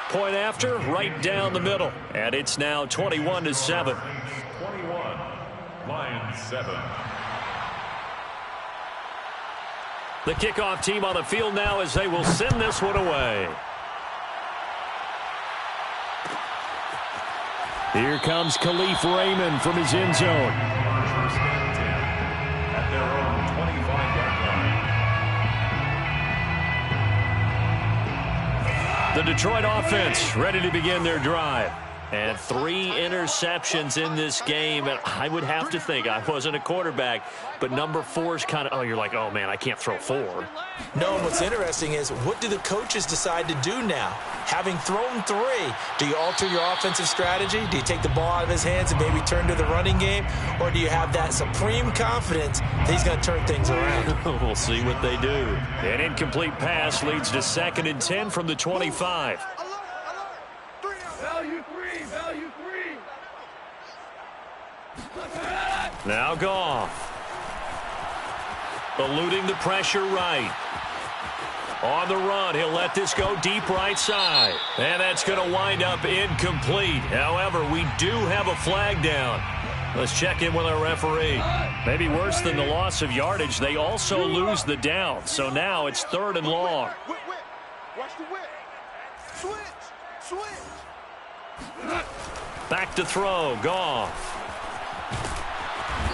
Point after, right down the middle. And it's now 21-7. 21. Lions 7. The kickoff team on the field now as they will send this one away. Here comes Khalif Raymond from his end zone. First and 10 at their own 25-yard line. The Detroit offense ready to begin their drive. And 3 interceptions in this game. And I would have to think, I wasn't a quarterback, but number 4 is kind of, you're like, oh, man, I can't throw 4. No, and what's interesting is, what do the coaches decide to do now? Having thrown 3, do you alter your offensive strategy? Do you take the ball out of his hands and maybe turn to the running game? Or do you have that supreme confidence that he's going to turn things around? We'll see what they do. An incomplete pass leads to 2nd and 10 from the 25. Now Goff. Eluding the pressure right. On the run, he'll let this go deep right side. And that's going to wind up incomplete. However, we do have a flag down. Let's check in with our referee. Maybe worse than the loss of yardage, they also lose the down. So now it's 3rd and long. Watch the whip. Switch. Back to throw, Goff.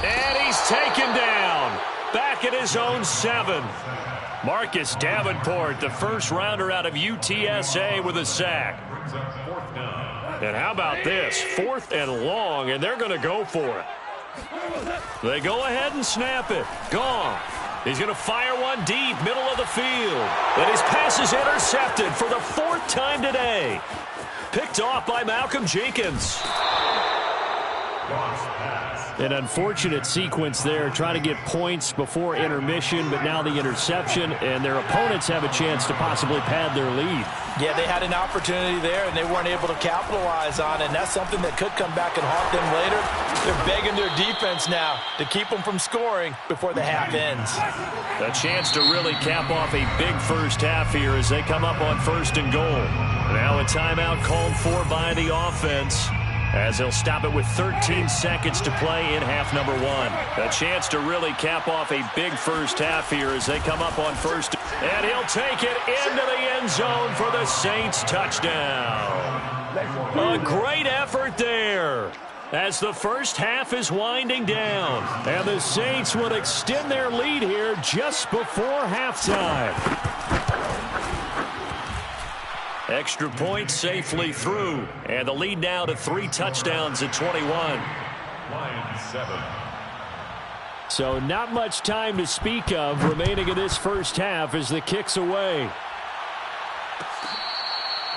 And he's taken down. Back at his own 7. Marcus Davenport, the first rounder out of UTSA, with a sack. And how about this? 4th and long, and they're going to go for it. They go ahead and snap it. Goff. He's going to fire one deep, middle of the field. And his pass is intercepted for the 4th time today. Picked off by Malcolm Jenkins. Goff's pass An unfortunate sequence there, trying to get points before intermission, but now the interception, and their opponents have a chance to possibly pad their lead. Yeah, they had an opportunity there, and they weren't able to capitalize on it, and that's something that could come back and haunt them later. They're begging their defense now to keep them from scoring before the half ends. A chance to really cap off a big first half here as they come up on 1st and goal. Now a timeout called for by the offense, as they'll stop it with 13 seconds to play in half number 1. A chance to really cap off a big first half here as they come up on 1st. And he'll take it into the end zone for the Saints touchdown. A great effort there as the first half is winding down. And the Saints will extend their lead here just before halftime. Extra point safely through. And the lead now to 3 touchdowns at 21. Lions 7. So not much time to speak of remaining in this first half as the kick's away.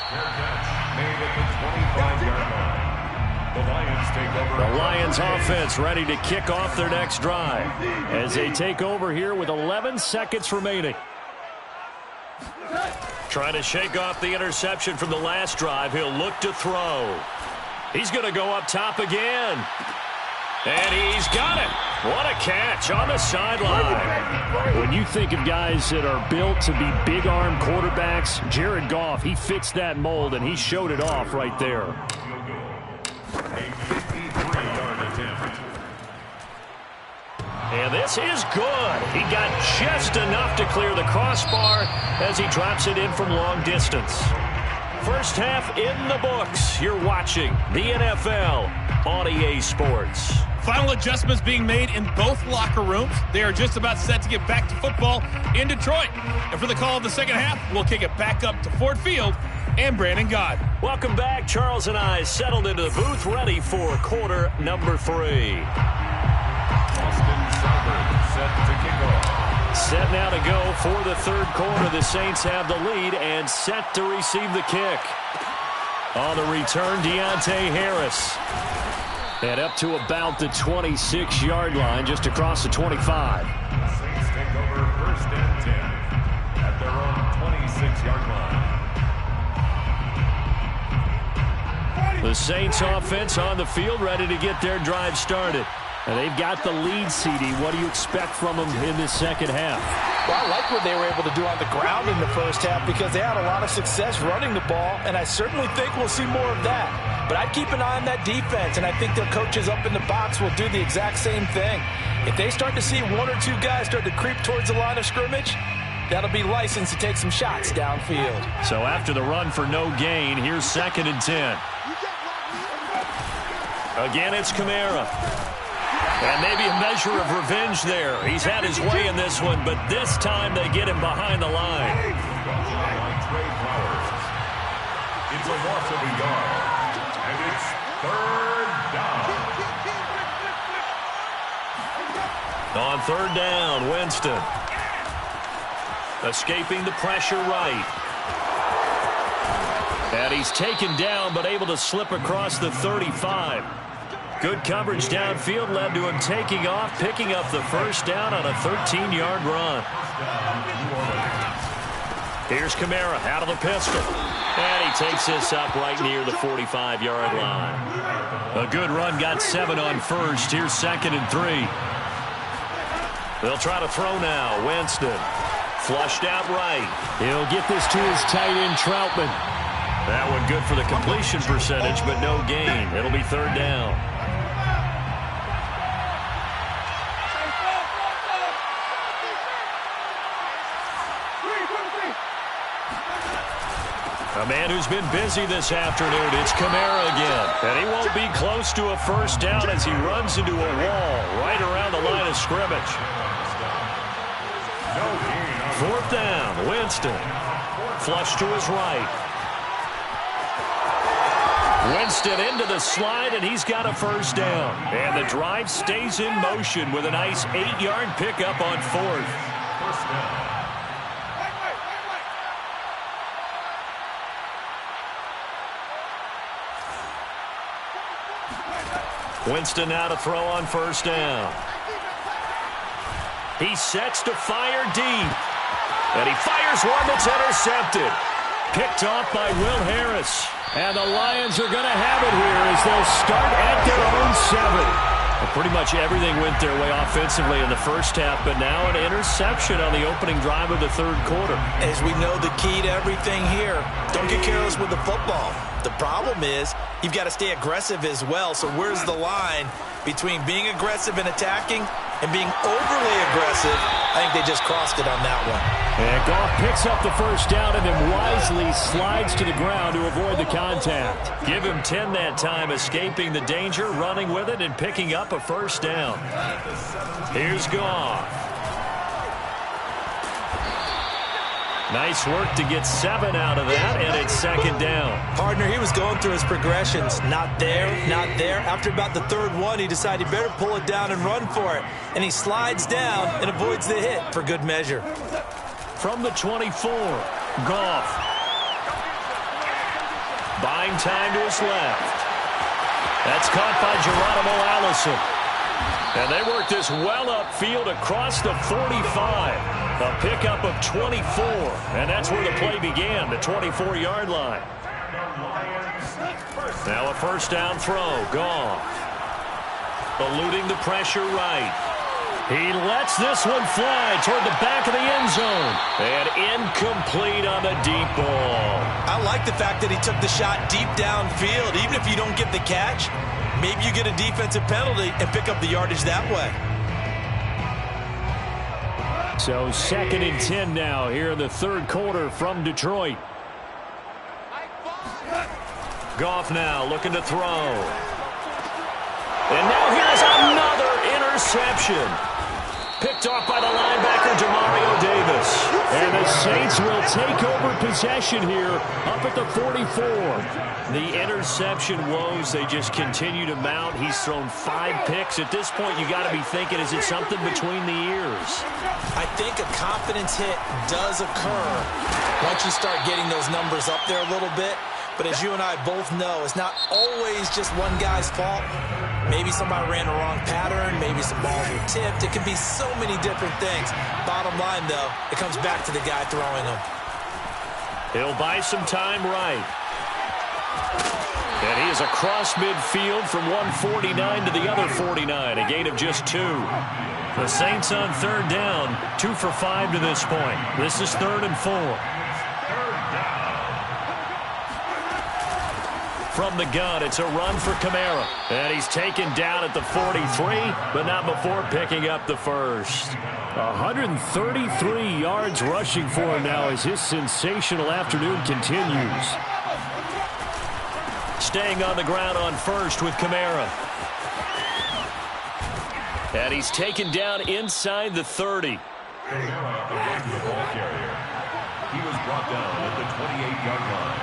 Fair catch made at the 25-yard line. The Lions take over. The Lions offense ready to kick off their next drive As they take over here with 11 seconds remaining. Trying to shake off the interception from the last drive. He'll look to throw. He's going to go up top again. And he's got it. What a catch on the sideline. When you think of guys that are built to be big-arm quarterbacks, Jared Goff, he fits that mold, and he showed it off right there. A 53-yard attempt. And this is good. He got just enough to clear the crossbar as he drops it in from long distance. First half in the books. You're watching the NFL on EA Sports. Final adjustments being made in both locker rooms. They are just about set to get back to football in Detroit. And for the call of the second half, we'll kick it back up to Ford Field and Brandon Gaud. Welcome back. Charles and I settled into the booth, ready for quarter number 3. Austin Seibert set to kick off. Set now to go for the third quarter. The Saints have the lead and set to receive the kick. On the return, Deontay Harris. And up to about the 26-yard line, just across the 25. The Saints take over 1st and 10 at their own 26-yard line. The Saints offense on the field, ready to get their drive started. And they've got the lead, CD. What do you expect from them in this second half? Well, I like what they were able to do on the ground in the first half because they had a lot of success running the ball, and I certainly think we'll see more of that. But I'd keep an eye on that defense, and I think their coaches up in the box will do the exact same thing. If they start to see 1 or 2 guys start to creep towards the line of scrimmage, that'll be licensed to take some shots downfield. So after the run for no gain, here's 2nd and 10. Again, it's Kamara. And maybe a measure of revenge there. He's had his way in this one, but this time they get him behind the line. It's a loss of a yard, and it's 3rd down. On 3rd down, Winston. Escaping the pressure right. And he's taken down, but able to slip across the 35. Good coverage downfield led to him taking off, picking up the first down on a 13-yard run. Here's Kamara out of the pistol. And he takes this up right near the 45-yard line. A good run, got 7 on first. Here's 2nd and 3. They'll try to throw now. Winston flushed out right. He'll get this to his tight end, Troutman. That one good for the completion percentage, but no gain. It'll be 3rd down. A man who's been busy this afternoon, it's Kamara again. And he won't be close to a first down as he runs into a wall right around the line of scrimmage. 4th down, Winston. Flush to his right. Winston into the slide, and he's got a first down. And the drive stays in motion with a nice 8-yard pickup on 4th. First down. Winston now to throw on first down. He sets to fire deep. And he fires one that's intercepted. Picked off by Will Harris. And the Lions are going to have it here as they'll start at their own 7. Well, pretty much everything went their way offensively in the first half, but now an interception on the opening drive of the third quarter. As we know, the key to everything here, don't get careless with the football. The problem is you've got to stay aggressive as well. So where's the line between being aggressive and attacking and being overly aggressive? I think they just crossed it on that one. And Goff picks up the first down and then wisely slides to the ground to avoid the contact. Give him 10 that time, escaping the danger, running with it, and picking up a first down. Here's Goff. Nice work to get 7 out of that, and it's second down. Partner, he was going through his progressions. Not there, not there. After about the third one, he decided he better pull it down and run for it. And he slides down and avoids the hit for good measure. From the 24, Goff. Buying time to his left. That's caught by Geronimo Allison. And they work this well upfield across the 45. A pickup of 24. And that's where the play began, the 24-yard line. Now a first down throw. Goff. Eluding the pressure right. He lets this one fly toward the back of the end zone. And incomplete on the deep ball. I like the fact that he took the shot deep downfield. Even if you don't get the catch, maybe you get a defensive penalty and pick up the yardage that way. So 2nd and 10 now here in the third quarter from Detroit. Goff now looking to throw. And now here's another interception. Picked off by the linebacker, Demario Davis. And the Saints will take over possession here up at the 44. The interception woes, they just continue to mount. He's thrown 5 picks. At this point, you got to be thinking, is it something between the ears? I think a confidence hit does occur once you start getting those numbers up there a little bit. But as you and I both know, it's not always just one guy's fault. Maybe somebody ran the wrong pattern. Maybe some balls were tipped. It can be so many different things. Bottom line, though, it comes back to the guy throwing them. He'll buy some time right. And he is across midfield from 149 to the other 49. A gain of just 2. The Saints on third down. 2 for 5 to this point. This is 3rd and 4. From the gun, it's a run for Kamara. And he's taken down at the 43, but not before picking up the first. 133 yards rushing for him now as his sensational afternoon continues. Staying on the ground on first with Kamara. And he's taken down inside the 30. He was brought down at the 28-yard line.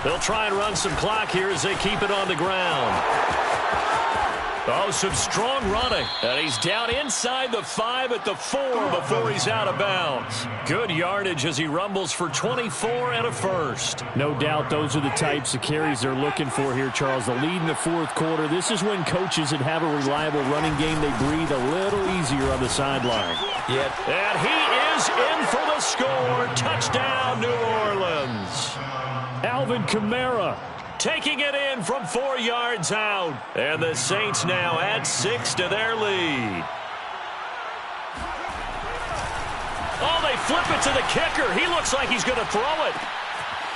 They'll try and run some clock here as they keep it on the ground. Oh, some strong running. And he's down inside the 5 at the 4 before he's out of bounds. Good yardage as he rumbles for 24 and a first. No doubt those are the types of carries they're looking for here, Charles. The lead in the fourth quarter. This is when coaches that have a reliable running game, they breathe a little easier on the sideline. Yep. And he is in for the score. Touchdown, New Orleans. Alvin Kamara taking it in from 4 yards out. And the Saints now add 6 to their lead. Oh, they flip it to the kicker. He looks like he's going to throw it.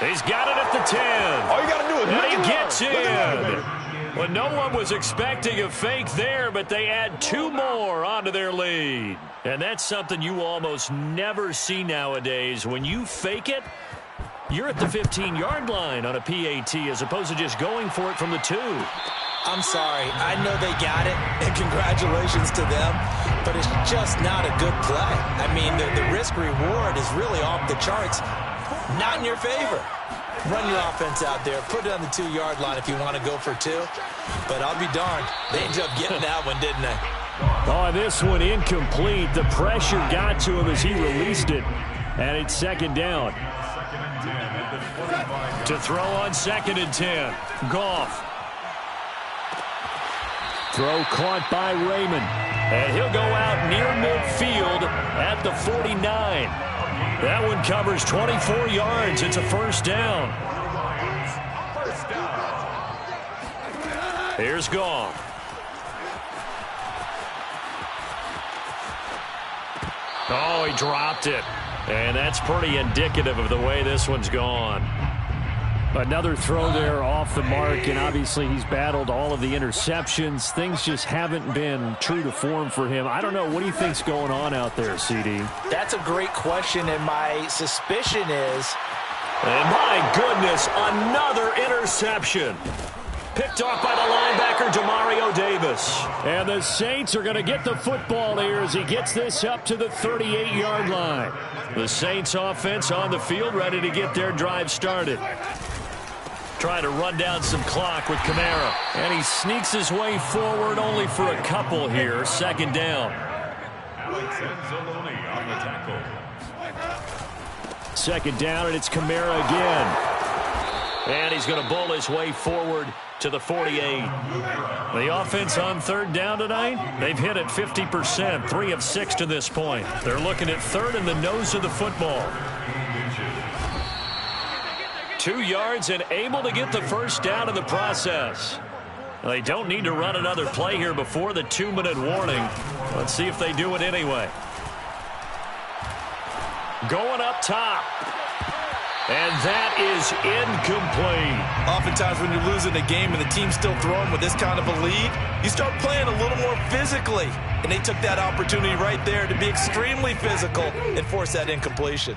He's got it at the 10. All you got to do is and he gets in. Well, no one was expecting a fake there, but they add 2 more onto their lead. And that's something you almost never see nowadays. When you fake it, you're at the 15-yard line on a PAT as opposed to just going for it from the 2. I'm sorry. I know they got it, and congratulations to them, but it's just not a good play. I mean, the risk-reward is really off the charts. Not in your favor. Run your offense out there. Put it on the 2-yard line if you want to go for 2. But I'll be darned. They ended up getting that one, didn't they? Oh, this one incomplete. The pressure got to him as he released it. And it's second down. To throw on 2nd and 10. Goff. Throw caught by Raymond. And he'll go out near midfield at the 49. That one covers 24 yards. It's a first down. Here's Goff. Oh, he dropped it. And that's pretty indicative of the way this one's gone. Another throw there off the mark, and obviously he's battled all of the interceptions. Things just haven't been true to form for him. I don't know. What do you think's going on out there, CD? That's a great question, and my suspicion is... And my goodness, another interception. Picked off by the linebacker, Demario Davis. And the Saints are going to get the football here as he gets this up to the 38-yard line. The Saints offense on the field, ready to get their drive started. Trying to run down some clock with Kamara. And he sneaks his way forward only for a couple here. Second down. Alex Anzalone on the tackle. Second down, and it's Kamara again. And he's going to bowl his way forward to the 48. The offense on third down tonight, they've hit it 50%, 3 of 6 to this point. They're looking at third in the nose of the football. 2 yards and able to get the first down in the process. They don't need to run another play here before the 2-minute warning. Let's see if they do it anyway. Going up top. And that is incomplete. Oftentimes when you're losing a game and the team's still throwing with this kind of a lead, you start playing a little more physically. And they took that opportunity right there to be extremely physical and force that incompletion.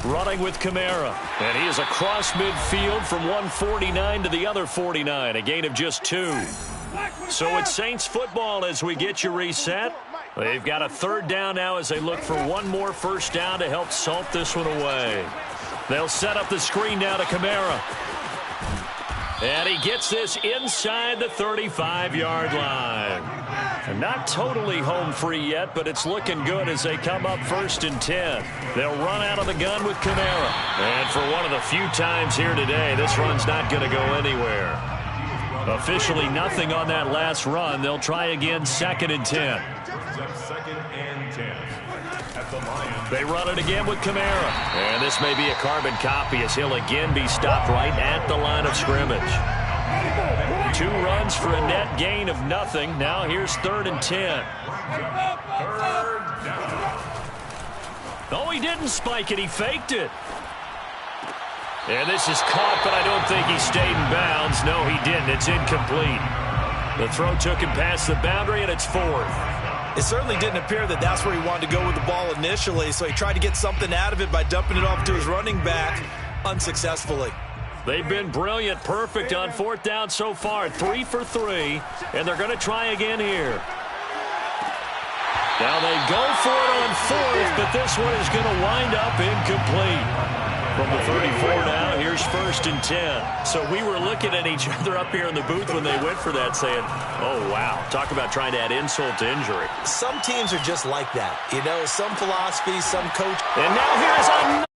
Running with Kamara. And he is across midfield from one 49 to the other 49. A gain of just 2. So it's Saints football as we get you reset. They've got a third down now as they look for one more first down to help salt this one away. They'll set up the screen now to Kamara. And he gets this inside the 35-yard line. And not totally home free yet, but it's looking good as they come up 1st and 10. They'll run out of the gun with Kamara. And for one of the few times here today, this run's not going to go anywhere. Officially nothing on that last run. They'll try again 2nd and 10. 2nd and 10. At the line. They run it again with Kamara. And this may be a carbon copy as he'll again be stopped right at the line of scrimmage. 2 runs for a net gain of nothing. Now here's 3rd and 10. Oh, he didn't spike it. He faked it. And this is caught, but I don't think he stayed in bounds. No, he didn't. It's incomplete. The throw took him past the boundary, and it's 4th. It certainly didn't appear that that's where he wanted to go with the ball initially, so he tried to get something out of it by dumping it off to his running back unsuccessfully. They've been brilliant, perfect on 4th down so far. 3 for 3, and they're going to try again here. Now they go for it on 4th, but this one is going to wind up incomplete. From the 34 now, here's 1st and 10. So we were looking at each other up here in the booth when they went for that saying, oh, wow, talk about trying to add insult to injury. Some teams are just like that. You know, some philosophy, some coach. And now here's another.